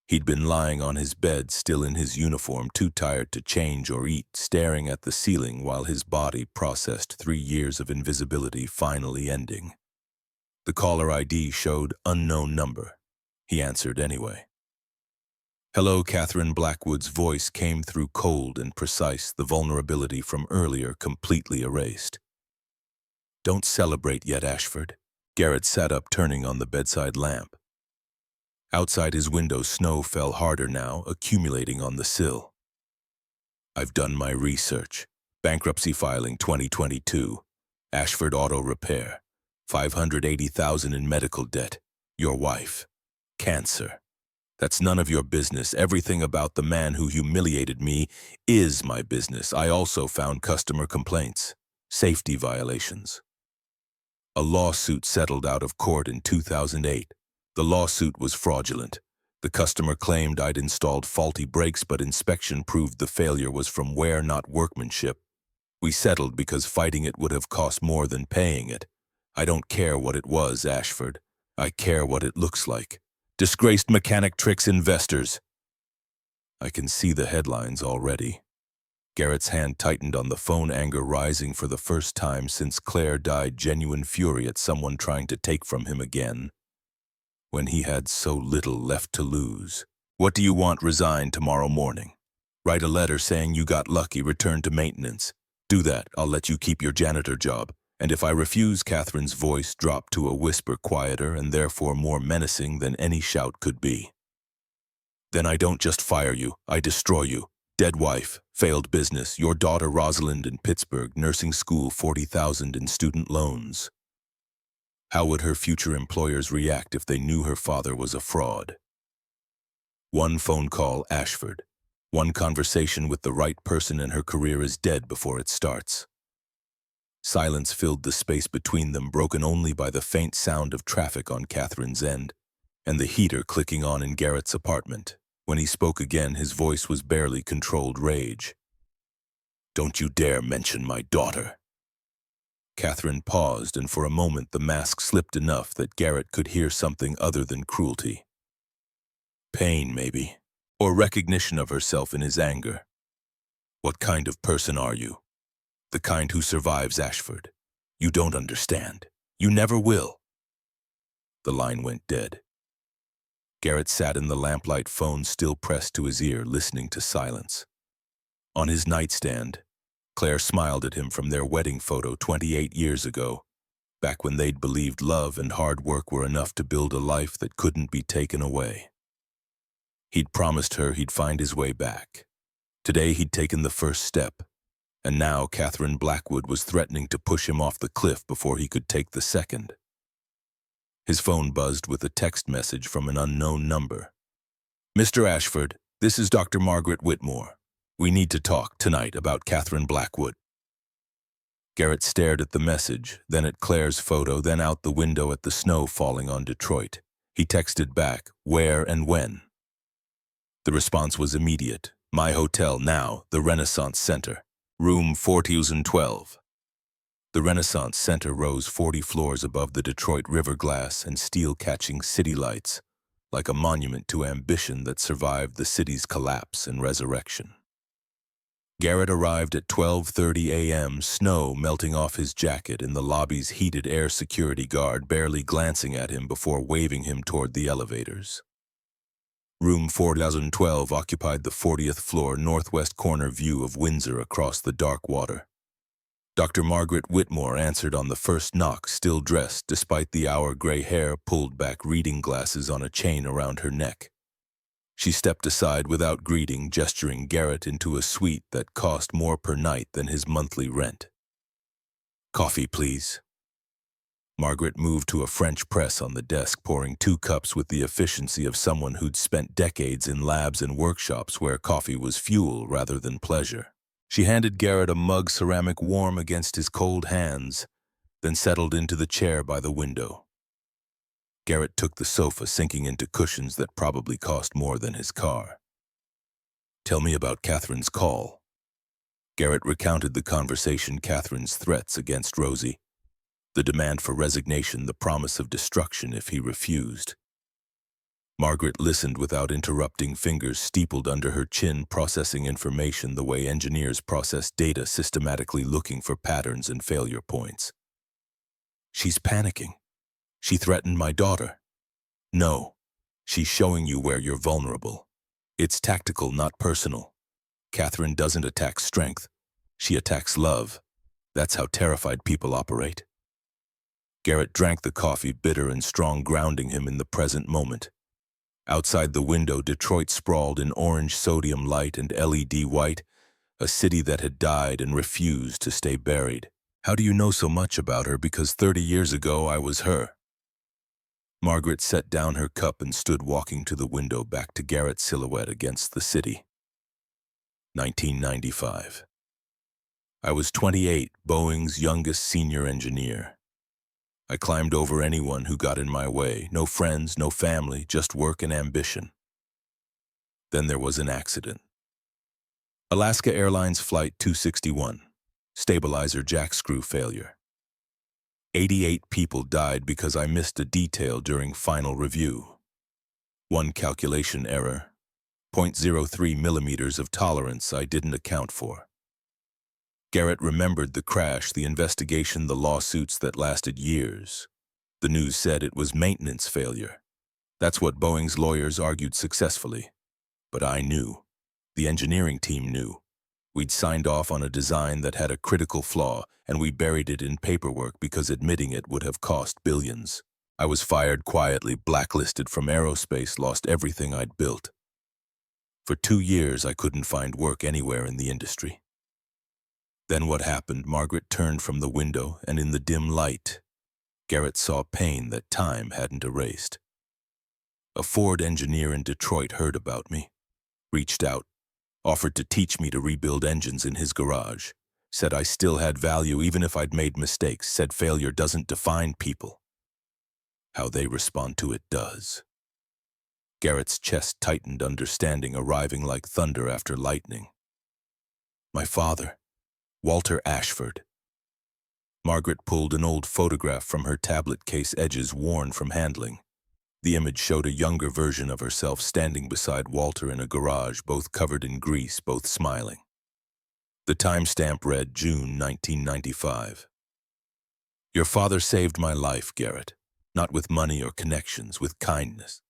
He'd been lying on his bed, still in his uniform, too tired to change or eat, staring at the ceiling while his body processed 3 years of invisibility finally ending. The caller ID showed unknown number. He answered anyway. "Hello," Catherine Blackwood's voice came through, cold and precise, the vulnerability from earlier completely erased. "Don't celebrate yet, Ashford." Garrett sat up, turning on the bedside lamp. Outside his window, snow fell harder now, accumulating on the sill. "I've done my research. Bankruptcy filing 2022. Ashford Auto Repair. 580,000 in medical debt. Your wife. Cancer. That's none of your business. Everything about the man who humiliated me is my business. I also found customer complaints. Safety violations. A lawsuit settled out of court in 2008. The lawsuit was fraudulent. The customer claimed I'd installed faulty brakes, but inspection proved the failure was from wear, not workmanship. We settled because fighting it would have cost more than paying it. I don't care what it was, Ashford. I care what it looks like. Disgraced mechanic tricks investors. I can see the headlines already. Garrett's hand tightened on the phone, anger rising for the first time since Claire died, genuine fury at someone trying to take from him again, when he had so little left to lose. What do you want? Resign tomorrow morning. Write a letter saying you got lucky, return to maintenance. Do that, I'll let you keep your janitor job. And if I refuse, Catherine's voice dropped to a whisper, quieter and therefore more menacing than any shout could be. Then I don't just fire you, I destroy you. Dead wife, failed business, your daughter Rosalind in Pittsburgh, nursing school, $40,000 in student loans. How would her future employers react if they knew her father was a fraud? One phone call, Ashford. One conversation with the right person and her career is dead before it starts. Silence filled the space between them, broken only by the faint sound of traffic on Catherine's end and the heater clicking on in Garrett's apartment. When he spoke again, his voice was barely controlled rage. Don't you dare mention my daughter. Catherine paused, and for a moment the mask slipped enough that Garrett could hear something other than cruelty. Pain, maybe, or recognition of herself in his anger. What kind of person are you? The kind who survives, Ashford. You don't understand. You never will. The line went dead. Garrett sat in the lamplight, phone still pressed to his ear, listening to silence. On his nightstand, Claire smiled at him from their wedding photo 28 years ago, back when they'd believed love and hard work were enough to build a life that couldn't be taken away. He'd promised her he'd find his way back. Today he'd taken the first step, and now Catherine Blackwood was threatening to push him off the cliff before he could take the second. His phone buzzed with a text message from an unknown number. Mr. Ashford, this is Dr. Margaret Whitmore. We need to talk tonight about Catherine Blackwood. Garrett stared at the message, then at Claire's photo, then out the window at the snow falling on Detroit. He texted back, where and when. The response was immediate. My hotel now, the Renaissance Center. Room 4012. The Renaissance Center rose 40 floors above the Detroit river glass and steel-catching city lights, like a monument to ambition that survived the city's collapse and resurrection. Garrett arrived at 12:30 a.m., snow melting off his jacket and the lobby's heated air security guard barely glancing at him before waving him toward the elevators. Room 4012 occupied the 40th floor northwest corner view of Windsor across the dark water. Dr. Margaret Whitmore answered on the first knock, still dressed despite the hour-gray hair, pulled back reading glasses on a chain around her neck. She stepped aside without greeting, gesturing Garrett into a suite that cost more per night than his monthly rent. Coffee, please. Margaret moved to a French press on the desk, pouring 2 cups with the efficiency of someone who'd spent decades in labs and workshops where coffee was fuel rather than pleasure. She handed Garrett a mug, ceramic warm against his cold hands, then settled into the chair by the window. Garrett took the sofa, sinking into cushions that probably cost more than his car. Tell me about Catherine's call. Garrett recounted the conversation, Catherine's threats against Rosie, the demand for resignation, the promise of destruction if he refused. Margaret listened without interrupting, fingers steepled under her chin, processing information the way engineers process data, systematically looking for patterns and failure points. She's panicking. She threatened my daughter. No, she's showing you where you're vulnerable. It's tactical, not personal. Catherine doesn't attack strength. She attacks love. That's how terrified people operate. Garrett drank the coffee, bitter and strong, grounding him in the present moment. Outside the window, Detroit sprawled in orange sodium light and LED white, a city that had died and refused to stay buried. How do you know so much about her? Because 30 years ago I was her. Margaret set down her cup and stood walking to the window, back to Garrett's silhouette against the city. 1995. I was 28, Boeing's youngest senior engineer. I climbed over anyone who got in my way. No friends, no family, just work and ambition. Then there was an accident. Alaska Airlines Flight 261. Stabilizer jack screw failure. 88 people died because I missed a detail during final review. One calculation error. 0.03 millimeters of tolerance I didn't account for. Garrett remembered the crash, the investigation, the lawsuits that lasted years. The news said it was maintenance failure. That's what Boeing's lawyers argued successfully. But I knew. The engineering team knew. We'd signed off on a design that had a critical flaw, and we buried it in paperwork because admitting it would have cost billions. I was fired quietly, blacklisted from aerospace, lost everything I'd built. For 2 years, I couldn't find work anywhere in the industry. Then what happened? Margaret turned from the window, and in the dim light, Garrett saw pain that time hadn't erased. A Ford engineer in Detroit heard about me, reached out, offered to teach me to rebuild engines in his garage, said I still had value even if I'd made mistakes, said failure doesn't define people. How they respond to it does. Garrett's chest tightened, understanding arriving like thunder after lightning. My father, Walter Ashford. Margaret pulled an old photograph from her tablet case, edges worn from handling. The image showed a younger version of herself standing beside Walter in a garage, both covered in grease, both smiling. The timestamp read June 1995. Your father saved my life, Garrett, not with money or connections, with kindness.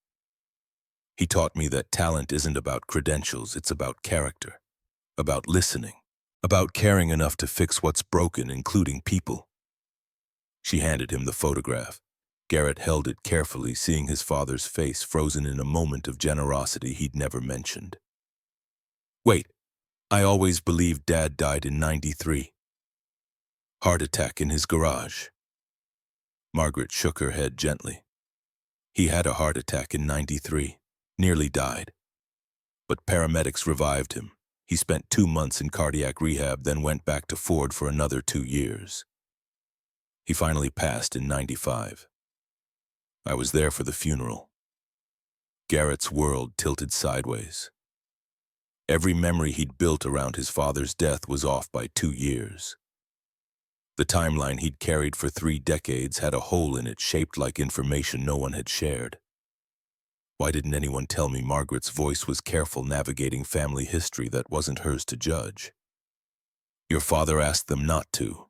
He taught me that talent isn't about credentials, it's about character, about listening, about caring enough to fix what's broken, including people. She handed him the photograph. Garrett held it carefully, seeing his father's face frozen in a moment of generosity he'd never mentioned. Wait, I always believed Dad died in '93. Heart attack in his garage. Margaret shook her head gently. He had a heart attack in '93, nearly died. But paramedics revived him. He spent 2 months in cardiac rehab, then went back to Ford for another 2 years. He finally passed in '95. I was there for the funeral. Garrett's world tilted sideways. Every memory he'd built around his father's death was off by 2 years. The timeline he'd carried for 3 decades had a hole in it shaped like information no one had shared. Why didn't anyone tell me? Margaret's voice was careful, navigating family history that wasn't hers to judge. Your father asked them not to.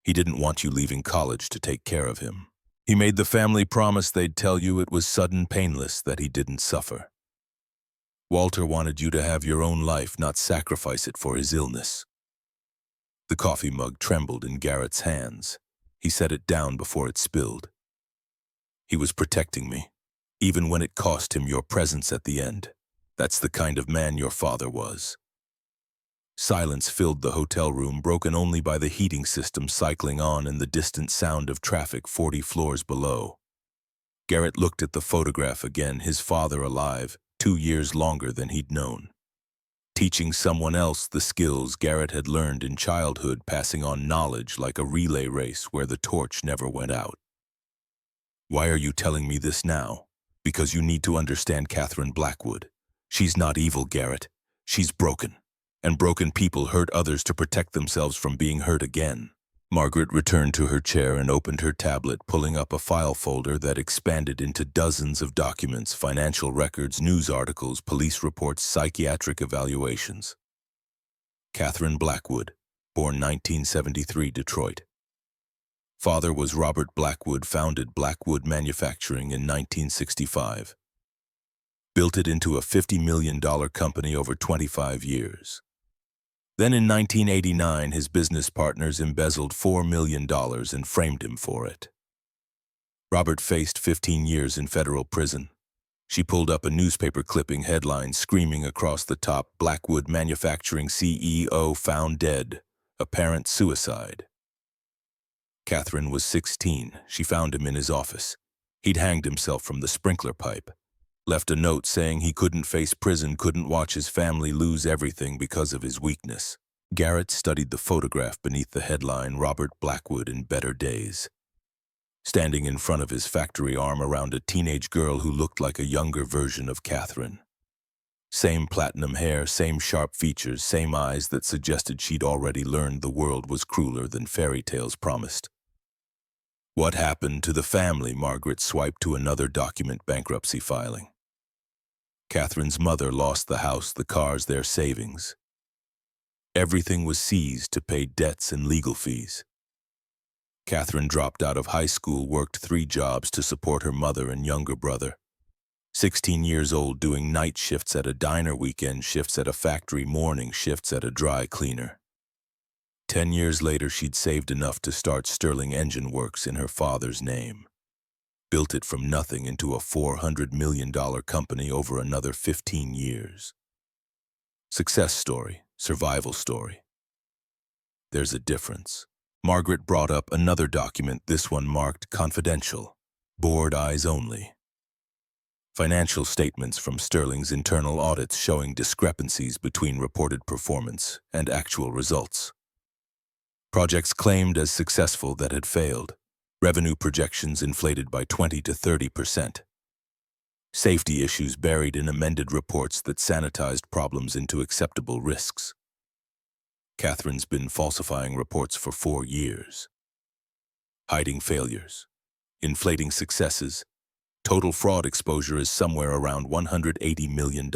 He didn't want you leaving college to take care of him. He made the family promise they'd tell you it was sudden, painless, that he didn't suffer. Walter wanted you to have your own life, not sacrifice it for his illness. The coffee mug trembled in Garrett's hands. He set it down before it spilled. He was protecting me, even when it cost him your presence at the end. That's the kind of man your father was. Silence filled the hotel room, broken only by the heating system cycling on and the distant sound of traffic 40 floors below. Garrett looked at the photograph again, his father alive, 2 years longer than he'd known. Teaching someone else the skills Garrett had learned in childhood, passing on knowledge like a relay race where the torch never went out. Why are you telling me this now? Because you need to understand Catherine Blackwood. She's not evil, Garrett. She's broken. And broken people hurt others to protect themselves from being hurt again. Margaret returned to her chair and opened her tablet, pulling up a file folder that expanded into dozens of documents, financial records, news articles, police reports, psychiatric evaluations. Catherine Blackwood, born 1973, Detroit. Father was Robert Blackwood, founded Blackwood Manufacturing in 1965. Built it into a $50 million company over 25 years. Then in 1989, his business partners embezzled $4 million and framed him for it. Robert faced 15 years in federal prison. She pulled up a newspaper clipping, headline screaming across the top, Blackwood Manufacturing CEO found dead, apparent suicide. Catherine was 16. She found him in his office. He'd hanged himself from the sprinkler pipe. Left a note saying he couldn't face prison, couldn't watch his family lose everything because of his weakness. Garrett studied the photograph beneath the headline, Robert Blackwood in Better Days. Standing in front of his factory, arm around a teenage girl who looked like a younger version of Catherine. Same platinum hair, same sharp features, same eyes that suggested she'd already learned the world was crueler than fairy tales promised. What happened to the family? Margaret swiped to another document, bankruptcy filing. Catherine's mother lost the house, the cars, their savings. Everything was seized to pay debts and legal fees. Catherine dropped out of high school, worked 3 jobs to support her mother and younger brother. 16 years old, doing night shifts at a diner, weekend shifts at a factory, morning shifts at a dry cleaner. 10 years later, she'd saved enough to start Sterling Engine Works in her father's name. Built it from nothing into a $400 million company over another 15 years. Success story, survival story. There's a difference. Margaret brought up another document, this one marked confidential, board eyes only. Financial statements from Sterling's internal audits showing discrepancies between reported performance and actual results. Projects claimed as successful that had failed. Revenue projections inflated by 20 to 30%. Safety issues buried in amended reports that sanitized problems into acceptable risks. Catherine's been falsifying reports for 4 years. Hiding failures. Inflating successes. Total fraud exposure is somewhere around $180 million.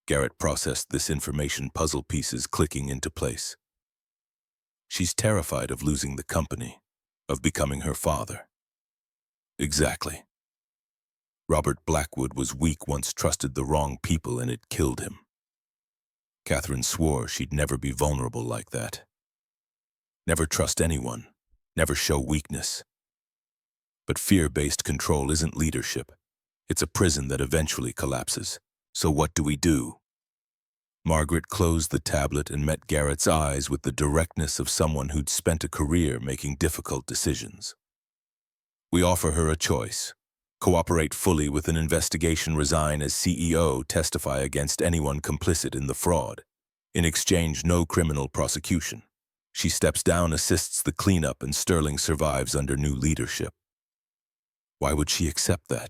Garrett processed this information, puzzle pieces clicking into place. She's terrified of losing the company, of becoming her father. Exactly. Robert Blackwood was weak, once trusted the wrong people, and it killed him. Catherine swore she'd never be vulnerable like that. Never trust anyone, never show weakness. But fear-based control isn't leadership. It's a prison that eventually collapses. So what do we do? Margaret closed the tablet and met Garrett's eyes with the directness of someone who'd spent a career making difficult decisions. We offer her a choice. Cooperate fully with an investigation, resign as CEO, testify against anyone complicit in the fraud. In exchange, no criminal prosecution. She steps down, assists the cleanup, and Sterling survives under new leadership. Why would she accept that?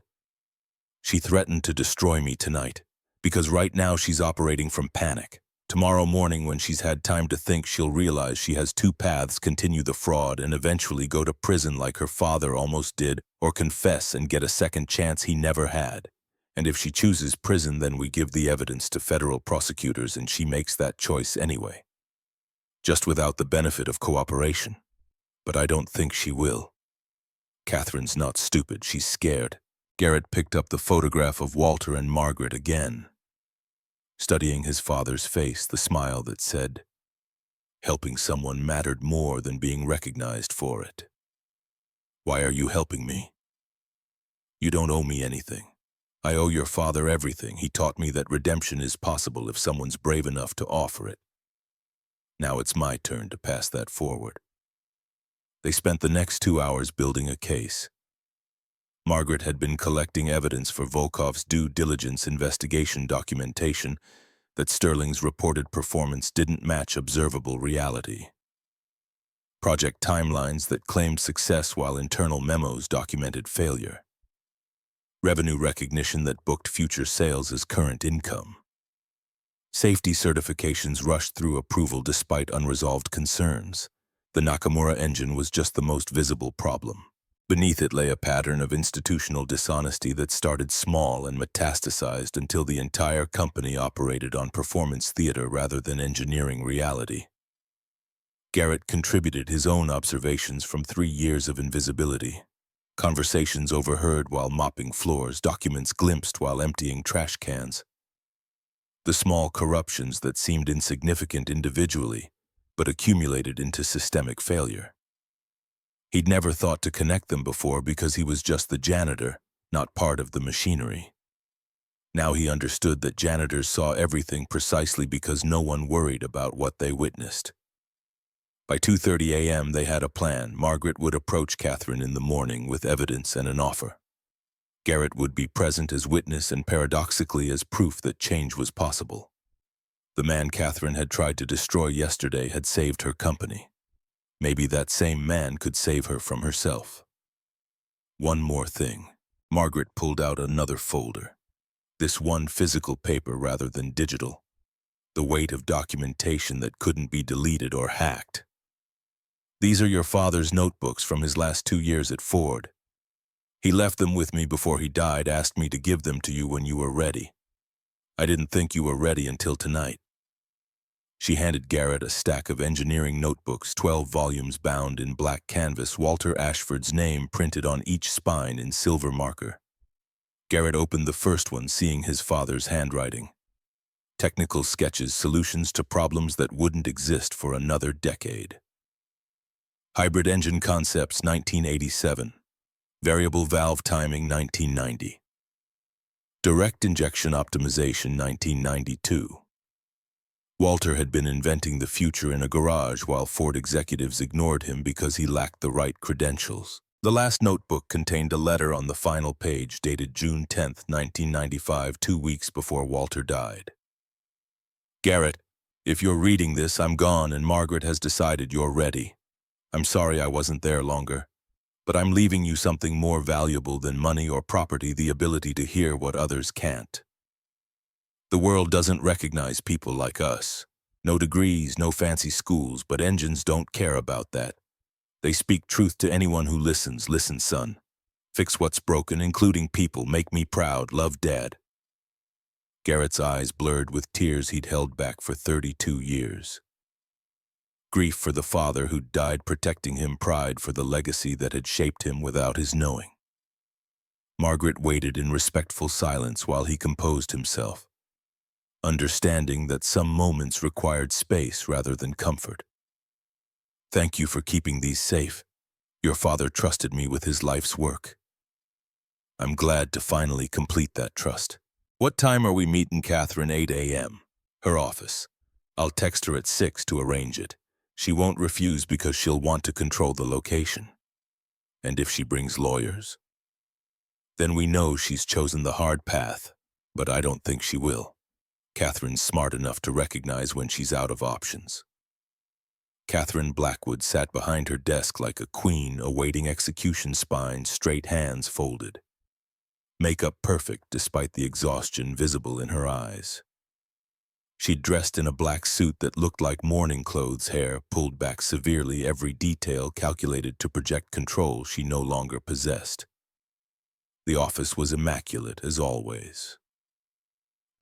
She threatened to destroy me tonight, because right now she's operating from panic. Tomorrow morning, when she's had time to think, she'll realize she has 2 paths: continue the fraud and eventually go to prison like her father almost did, or confess and get a second chance he never had. And if she chooses prison, then we give the evidence to federal prosecutors, and she makes that choice anyway. Just without the benefit of cooperation. But I don't think she will. Catherine's not stupid, she's scared. Garrett picked up the photograph of Walter and Margaret again. Studying his father's face, the smile that said, helping someone mattered more than being recognized for it. Why are you helping me? You don't owe me anything. I owe your father everything. He taught me that redemption is possible if someone's brave enough to offer it. Now it's my turn to pass that forward. They spent the next 2 hours building a case. Margaret had been collecting evidence for Volkov's due diligence investigation, documentation that Sterling's reported performance didn't match observable reality. Project timelines that claimed success while internal memos documented failure. Revenue recognition that booked future sales as current income. Safety certifications rushed through approval despite unresolved concerns. The Nakamura engine was just the most visible problem. Beneath it lay a pattern of institutional dishonesty that started small and metastasized until the entire company operated on performance theater rather than engineering reality. Garrett contributed his own observations from 3 years of invisibility. Conversations overheard while mopping floors, documents glimpsed while emptying trash cans. The small corruptions that seemed insignificant individually, but accumulated into systemic failure. He'd never thought to connect them before because he was just the janitor, not part of the machinery. Now he understood that janitors saw everything precisely because no one worried about what they witnessed. By 2:30 a.m. they had a plan. Margaret would approach Catherine in the morning with evidence and an offer. Garrett would be present as witness and paradoxically as proof that change was possible. The man Catherine had tried to destroy yesterday had saved her company. Maybe that same man could save her from herself. One more thing. Margaret pulled out another folder. This one physical paper rather than digital. The weight of documentation that couldn't be deleted or hacked. These are your father's notebooks from his last 2 years at Ford. He left them with me before he died, asked me to give them to you when you were ready. I didn't think you were ready until tonight. She handed Garrett a stack of engineering notebooks, 12 volumes bound in black canvas, Walter Ashford's name printed on each spine in silver marker. Garrett opened the first one, seeing his father's handwriting. Technical sketches, solutions to problems that wouldn't exist for another decade. Hybrid engine concepts, 1987. Variable valve timing, 1990. Direct injection optimization, 1992. Walter had been inventing the future in a garage while Ford executives ignored him because he lacked the right credentials. The last notebook contained a letter on the final page dated June 10, 1995, 2 weeks before Walter died. Garrett, if you're reading this, I'm gone and Margaret has decided you're ready. I'm sorry I wasn't there longer, but I'm leaving you something more valuable than money or property, the ability to hear what others can't. The world doesn't recognize people like us. No degrees, no fancy schools, but engines don't care about that. They speak truth to anyone who listens. Listen, son. Fix what's broken, including people. Make me proud. Love, Dad. Garrett's eyes blurred with tears he'd held back for 32 years. Grief for the father who'd died protecting him, pride for the legacy that had shaped him without his knowing. Margaret waited in respectful silence while he composed himself, understanding that some moments required space rather than comfort. Thank you for keeping these safe. Your father trusted me with his life's work. I'm glad to finally complete that trust. What time are we meeting, Catherine? 8 a.m. Her office. I'll text her at 6 to arrange it. She won't refuse because she'll want to control the location. And if she brings lawyers? Then we know she's chosen the hard path, but I don't think she will. Catherine's smart enough to recognize when she's out of options. Catherine Blackwood sat behind her desk like a queen awaiting execution, spine, straight, hands folded. Makeup perfect despite the exhaustion visible in her eyes. She'd dressed in a black suit that looked like mourning clothes, hair pulled back severely, every detail calculated to project control she no longer possessed. The office was immaculate as always.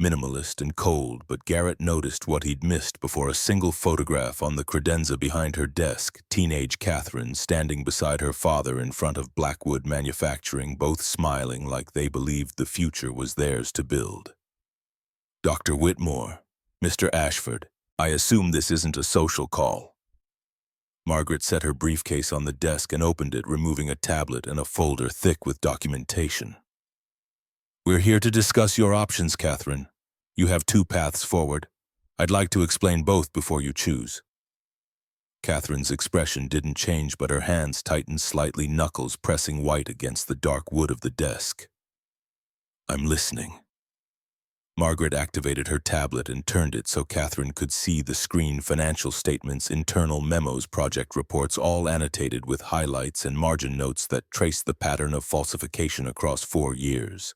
Minimalist and cold, but Garrett noticed what he'd missed before a single photograph on the credenza behind her desk, teenage Catherine standing beside her father in front of Blackwood Manufacturing, both smiling like they believed the future was theirs to build. Dr. Whitmore, Mr. Ashford, I assume this isn't a social call. Margaret set her briefcase on the desk and opened it, removing a tablet and a folder thick with documentation. We're here to discuss your options, Catherine. You have 2 paths forward. I'd like to explain both before you choose. Catherine's expression didn't change, but her hands tightened slightly, knuckles pressing white against the dark wood of the desk. I'm listening. Margaret activated her tablet and turned it so Catherine could see the screen. Financial statements, internal memos, project reports, all annotated with highlights and margin notes that traced the pattern of falsification across 4 years.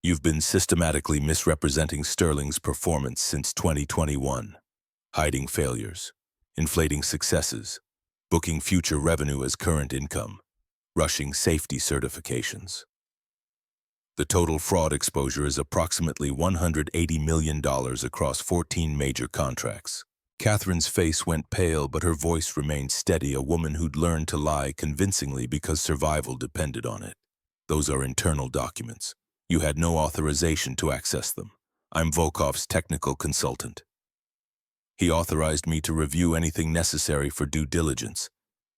You've been systematically misrepresenting Sterling's performance since 2021, hiding failures, inflating successes, booking future revenue as current income, rushing safety certifications. The total fraud exposure is approximately $180 million across 14 major contracts. Catherine's face went pale, but her voice remained steady, a woman who'd learned to lie convincingly because survival depended on it. Those are internal documents. You had no authorization to access them. I'm Volkov's technical consultant. He authorized me to review anything necessary for due diligence.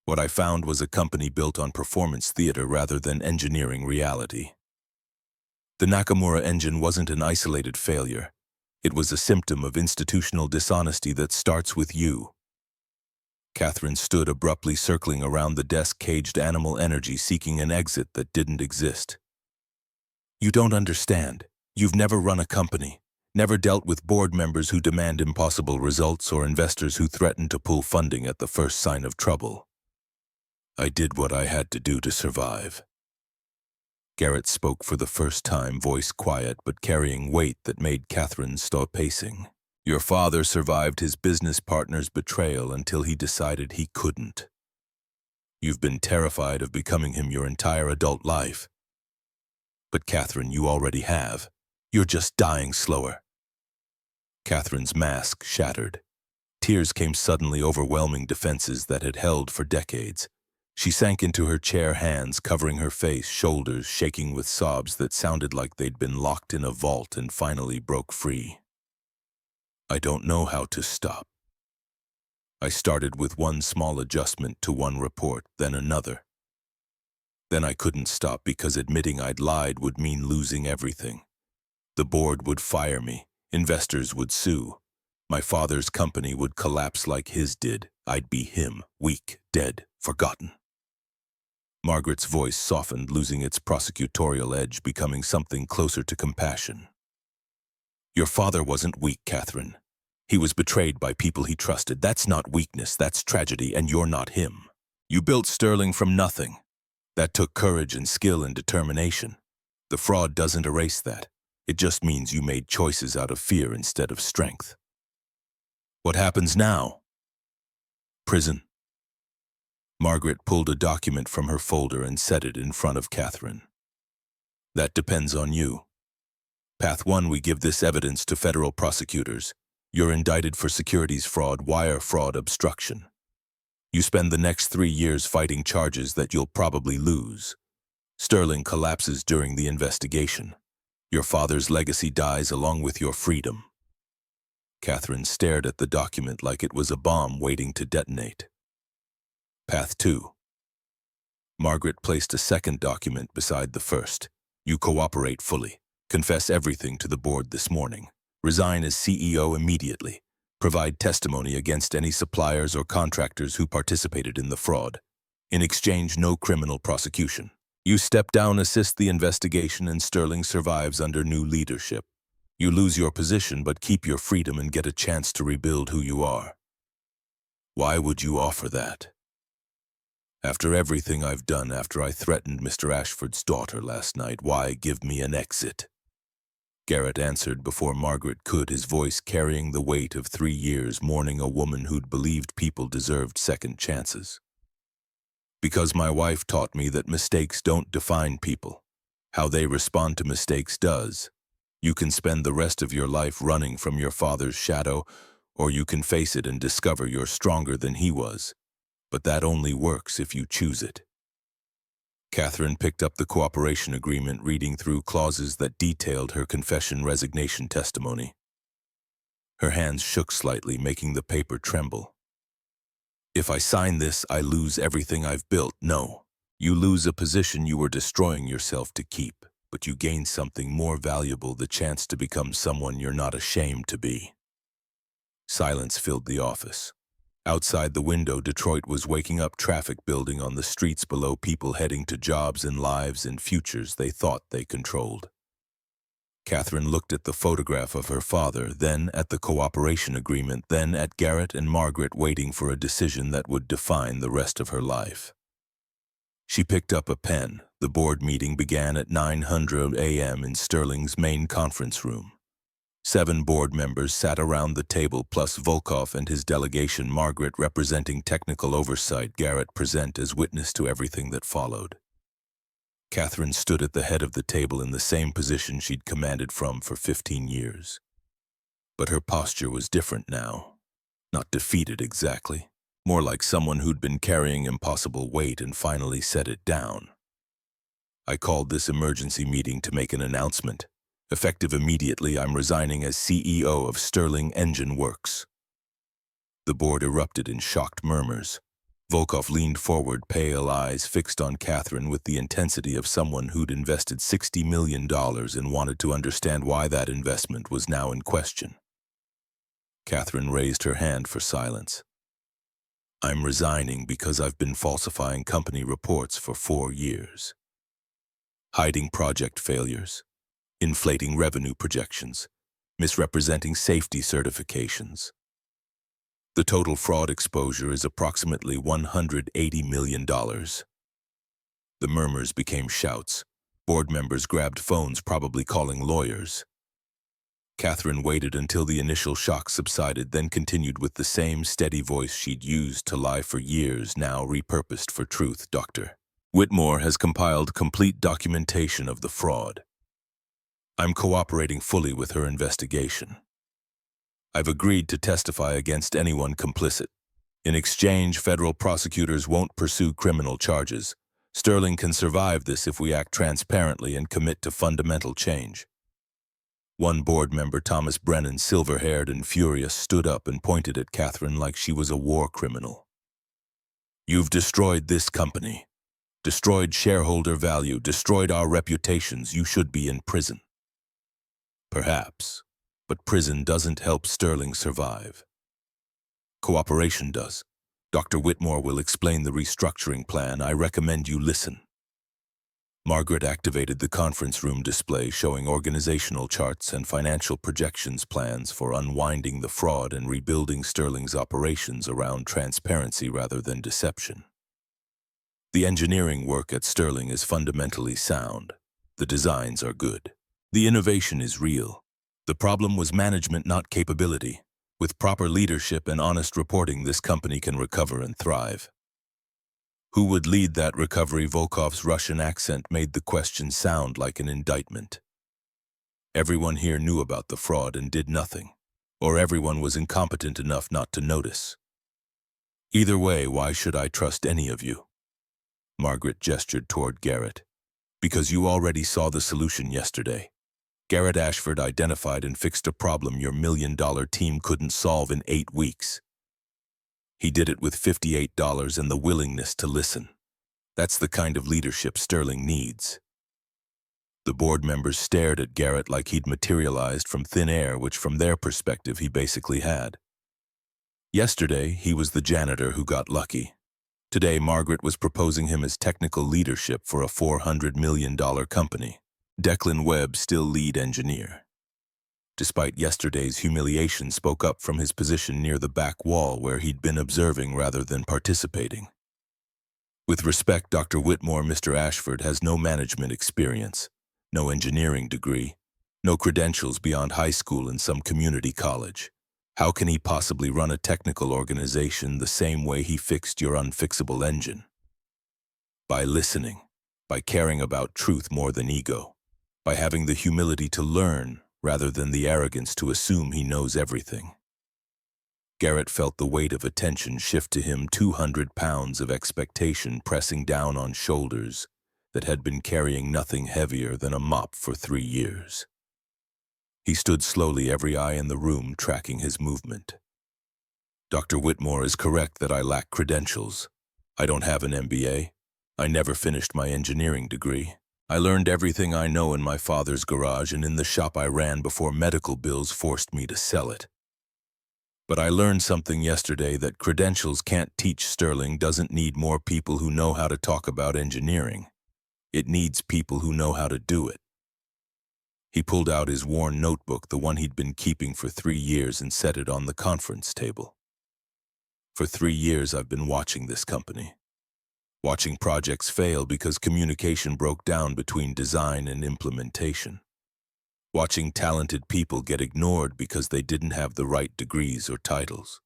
What I found was a company built on performance theater rather than engineering reality. The Nakamura engine wasn't an isolated failure. It was a symptom of institutional dishonesty that starts with you. Catherine stood abruptly, circling around the desk, caged animal energy seeking an exit that didn't exist. You don't understand. You've never run a company, never dealt with board members who demand impossible results or investors who threaten to pull funding at the first sign of trouble. I did what I had to do to survive. Garrett spoke for the first time, voice quiet but carrying weight that made Catherine stop pacing. Your father survived his business partner's betrayal until he decided he couldn't. You've been terrified of becoming him your entire adult life. But Catherine, you already have. You're just dying slower. Catherine's mask shattered. Tears came suddenly, overwhelming defenses that had held for decades. She sank into her chair, hands covering her face, shoulders shaking with sobs that sounded like they'd been locked in a vault and finally broke free. I don't know how to stop. I started with one small adjustment to one report, then another. Then I couldn't stop because admitting I'd lied would mean losing everything. The board would fire me, investors would sue. My father's company would collapse like his did. I'd be him, weak, dead, forgotten. Margaret's voice softened, losing its prosecutorial edge, becoming something closer to compassion. Your father wasn't weak, Catherine. He was betrayed by people he trusted. That's not weakness, that's tragedy, and you're not him. You built Sterling from nothing. That took courage and skill and determination. The fraud doesn't erase that. It just means you made choices out of fear instead of strength. What happens now? Prison. Margaret pulled a document from her folder and set it in front of Catherine. That depends on you. Path 1, we give this evidence to federal prosecutors. You're indicted for securities fraud, wire fraud, obstruction. You spend the next 3 years fighting charges that you'll probably lose. Sterling collapses during the investigation. Your father's legacy dies along with your freedom. Catherine stared at the document like it was a bomb waiting to detonate. Path 2. Margaret placed a second document beside the first. You cooperate fully. Confess everything to the board this morning. Resign as CEO immediately. Provide testimony against any suppliers or contractors who participated in the fraud. In exchange, no criminal prosecution. You step down, assist the investigation, and Sterling survives under new leadership. You lose your position but keep your freedom and get a chance to rebuild who you are. Why would you offer that? After everything I've done, after I threatened Mr. Ashford's daughter last night, why give me an exit? Garrett answered before Margaret could, his voice carrying the weight of 3 years mourning a woman who'd believed people deserved second chances. Because my wife taught me that mistakes don't define people. How they respond to mistakes does. You can spend the rest of your life running from your father's shadow, or you can face it and discover you're stronger than he was. But that only works if you choose it. Catherine picked up the cooperation agreement, reading through clauses that detailed her confession resignation testimony. Her hands shook slightly, making the paper tremble. If I sign this, I lose everything I've built. No, you lose a position you were destroying yourself to keep, but you gain something more valuable, the chance to become someone you're not ashamed to be. Silence filled the office. Outside the window, Detroit was waking up, traffic building on the streets below, people heading to jobs and lives and futures they thought they controlled. Catherine looked at the photograph of her father, then at the cooperation agreement, then at Garrett and Margaret, waiting for a decision that would define the rest of her life. She picked up a pen. The board meeting began at 9:00 a.m. in Sterling's main conference room. 7 board members sat around the table, plus Volkov and his delegation, Margaret representing technical oversight, Garrett present as witness to everything that followed. Catherine stood at the head of the table in the same position she'd commanded from for 15 years. But her posture was different now. Not defeated exactly, more like someone who'd been carrying impossible weight and finally set it down. I called this emergency meeting to make an announcement. Effective immediately, I'm resigning as CEO of Sterling Engine Works. The board erupted in shocked murmurs. Volkov leaned forward, pale eyes fixed on Catherine with the intensity of someone who'd invested $60 million and wanted to understand why that investment was now in question. Catherine raised her hand for silence. I'm resigning because I've been falsifying company reports for 4 years. Hiding project failures. Inflating revenue projections, misrepresenting safety certifications. The total fraud exposure is approximately $180 million. The murmurs became shouts. Board members grabbed phones, probably calling lawyers. Catherine waited until the initial shock subsided, then continued with the same steady voice she'd used to lie for years, now repurposed for truth. Dr. Whitmore has compiled complete documentation of the fraud. I'm cooperating fully with her investigation. I've agreed to testify against anyone complicit. In exchange, federal prosecutors won't pursue criminal charges. Sterling can survive this if we act transparently and commit to fundamental change. One board member, Thomas Brennan, silver-haired and furious, stood up and pointed at Catherine like she was a war criminal. You've destroyed this company, destroyed shareholder value, destroyed our reputations. You should be in prison. Perhaps, but prison doesn't help Sterling survive. Cooperation does. Dr. Whitmore will explain the restructuring plan. I recommend you listen. Margaret activated the conference room display showing organizational charts and financial projections plans for unwinding the fraud and rebuilding Sterling's operations around transparency rather than deception. The engineering work at Sterling is fundamentally sound. The designs are good. The innovation is real. The problem was management, not capability. With proper leadership and honest reporting, this company can recover and thrive. Who would lead that recovery? Volkov's Russian accent made the question sound like an indictment. Everyone here knew about the fraud and did nothing, or everyone was incompetent enough not to notice. Either way, why should I trust any of you? Margaret gestured toward Garrett. Because you already saw the solution yesterday. Garrett Ashford identified and fixed a problem your $1 million team couldn't solve in 8 weeks. He did it with $58 and the willingness to listen. That's the kind of leadership Sterling needs. The board members stared at Garrett like he'd materialized from thin air, which from their perspective he basically had. Yesterday, he was the janitor who got lucky. Today, Margaret was proposing him as technical leadership for a $400 million company. Declan Webb, still lead engineer. Despite yesterday's humiliation, spoke up from his position near the back wall where he'd been observing rather than participating. With respect, Dr. Whitmore, Mr. Ashford has no management experience, no engineering degree, no credentials beyond high school and some community college. How can he possibly run a technical organization the same way he fixed your unfixable engine? By listening, by caring about truth more than ego, by having the humility to learn rather than the arrogance to assume he knows everything. Garrett felt the weight of attention shift to him, 200 pounds of expectation pressing down on shoulders that had been carrying nothing heavier than a mop for 3 years. He stood slowly, every eye in the room tracking his movement. Dr. Whitmore is correct that I lack credentials. I don't have an MBA. I never finished my engineering degree. I learned everything I know in my father's garage and in the shop I ran before medical bills forced me to sell it. But I learned something yesterday that credentials can't teach. Sterling doesn't need more people who know how to talk about engineering. It needs people who know how to do it. He pulled out his worn notebook, the one he'd been keeping for 3 years, and set it on the conference table. For 3 years I've been watching this company. Watching projects fail because communication broke down between design and implementation. Watching talented people get ignored because they didn't have the right degrees or titles.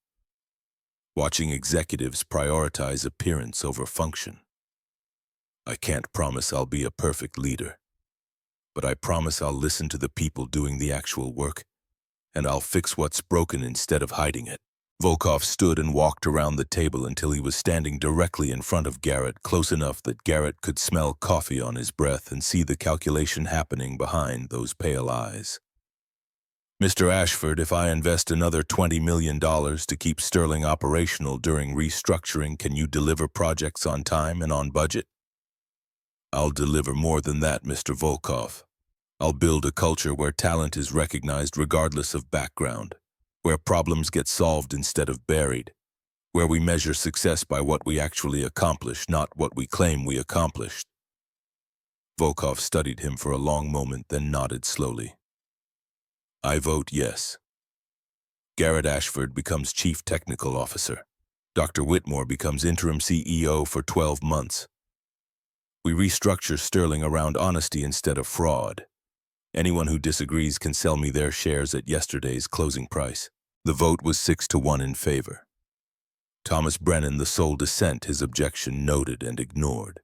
Watching executives prioritize appearance over function. I can't promise I'll be a perfect leader, but I promise I'll listen to the people doing the actual work, and I'll fix what's broken instead of hiding it. Volkov stood and walked around the table until he was standing directly in front of Garrett, close enough that Garrett could smell coffee on his breath and see the calculation happening behind those pale eyes. Mr. Ashford, if I invest another $20 million to keep Sterling operational during restructuring, can you deliver projects on time and on budget? I'll deliver more than that, Mr. Volkov. I'll build a culture where talent is recognized regardless of background, where problems get solved instead of buried, where we measure success by what we actually accomplish, not what we claim we accomplished. Volkov studied him for a long moment, then nodded slowly. I vote yes. Garrett Ashford becomes Chief Technical Officer. Dr. Whitmore becomes Interim CEO for 12 months. We restructure Sterling around honesty instead of fraud. Anyone who disagrees can sell me their shares at yesterday's closing price. The vote was 6-1 in favor. Thomas Brennan, the sole dissent, his objection noted and ignored.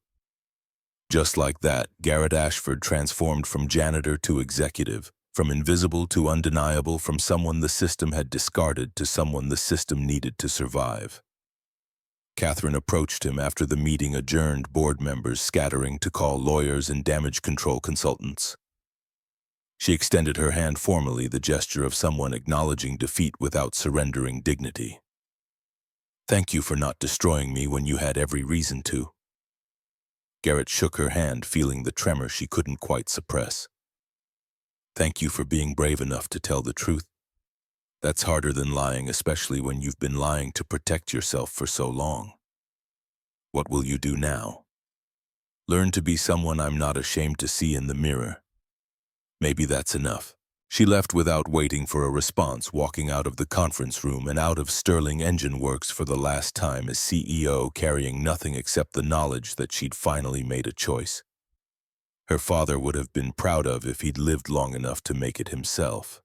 Just like that, Garrett Ashford transformed from janitor to executive, from invisible to undeniable, from someone the system had discarded to someone the system needed to survive. Catherine approached him after the meeting adjourned, board members scattering to call lawyers and damage control consultants. She extended her hand formally, the gesture of someone acknowledging defeat without surrendering dignity. "Thank you for not destroying me when you had every reason to." Garrett shook her hand, feeling the tremor she couldn't quite suppress. "Thank you for being brave enough to tell the truth. That's harder than lying, especially when you've been lying to protect yourself for so long. What will you do now?" "Learn to be someone I'm not ashamed to see in the mirror. Maybe that's enough." She left without waiting for a response, walking out of the conference room and out of Sterling Engine Works for the last time as CEO, carrying nothing except the knowledge that she'd finally made a choice her father would have been proud of if he'd lived long enough to make it himself.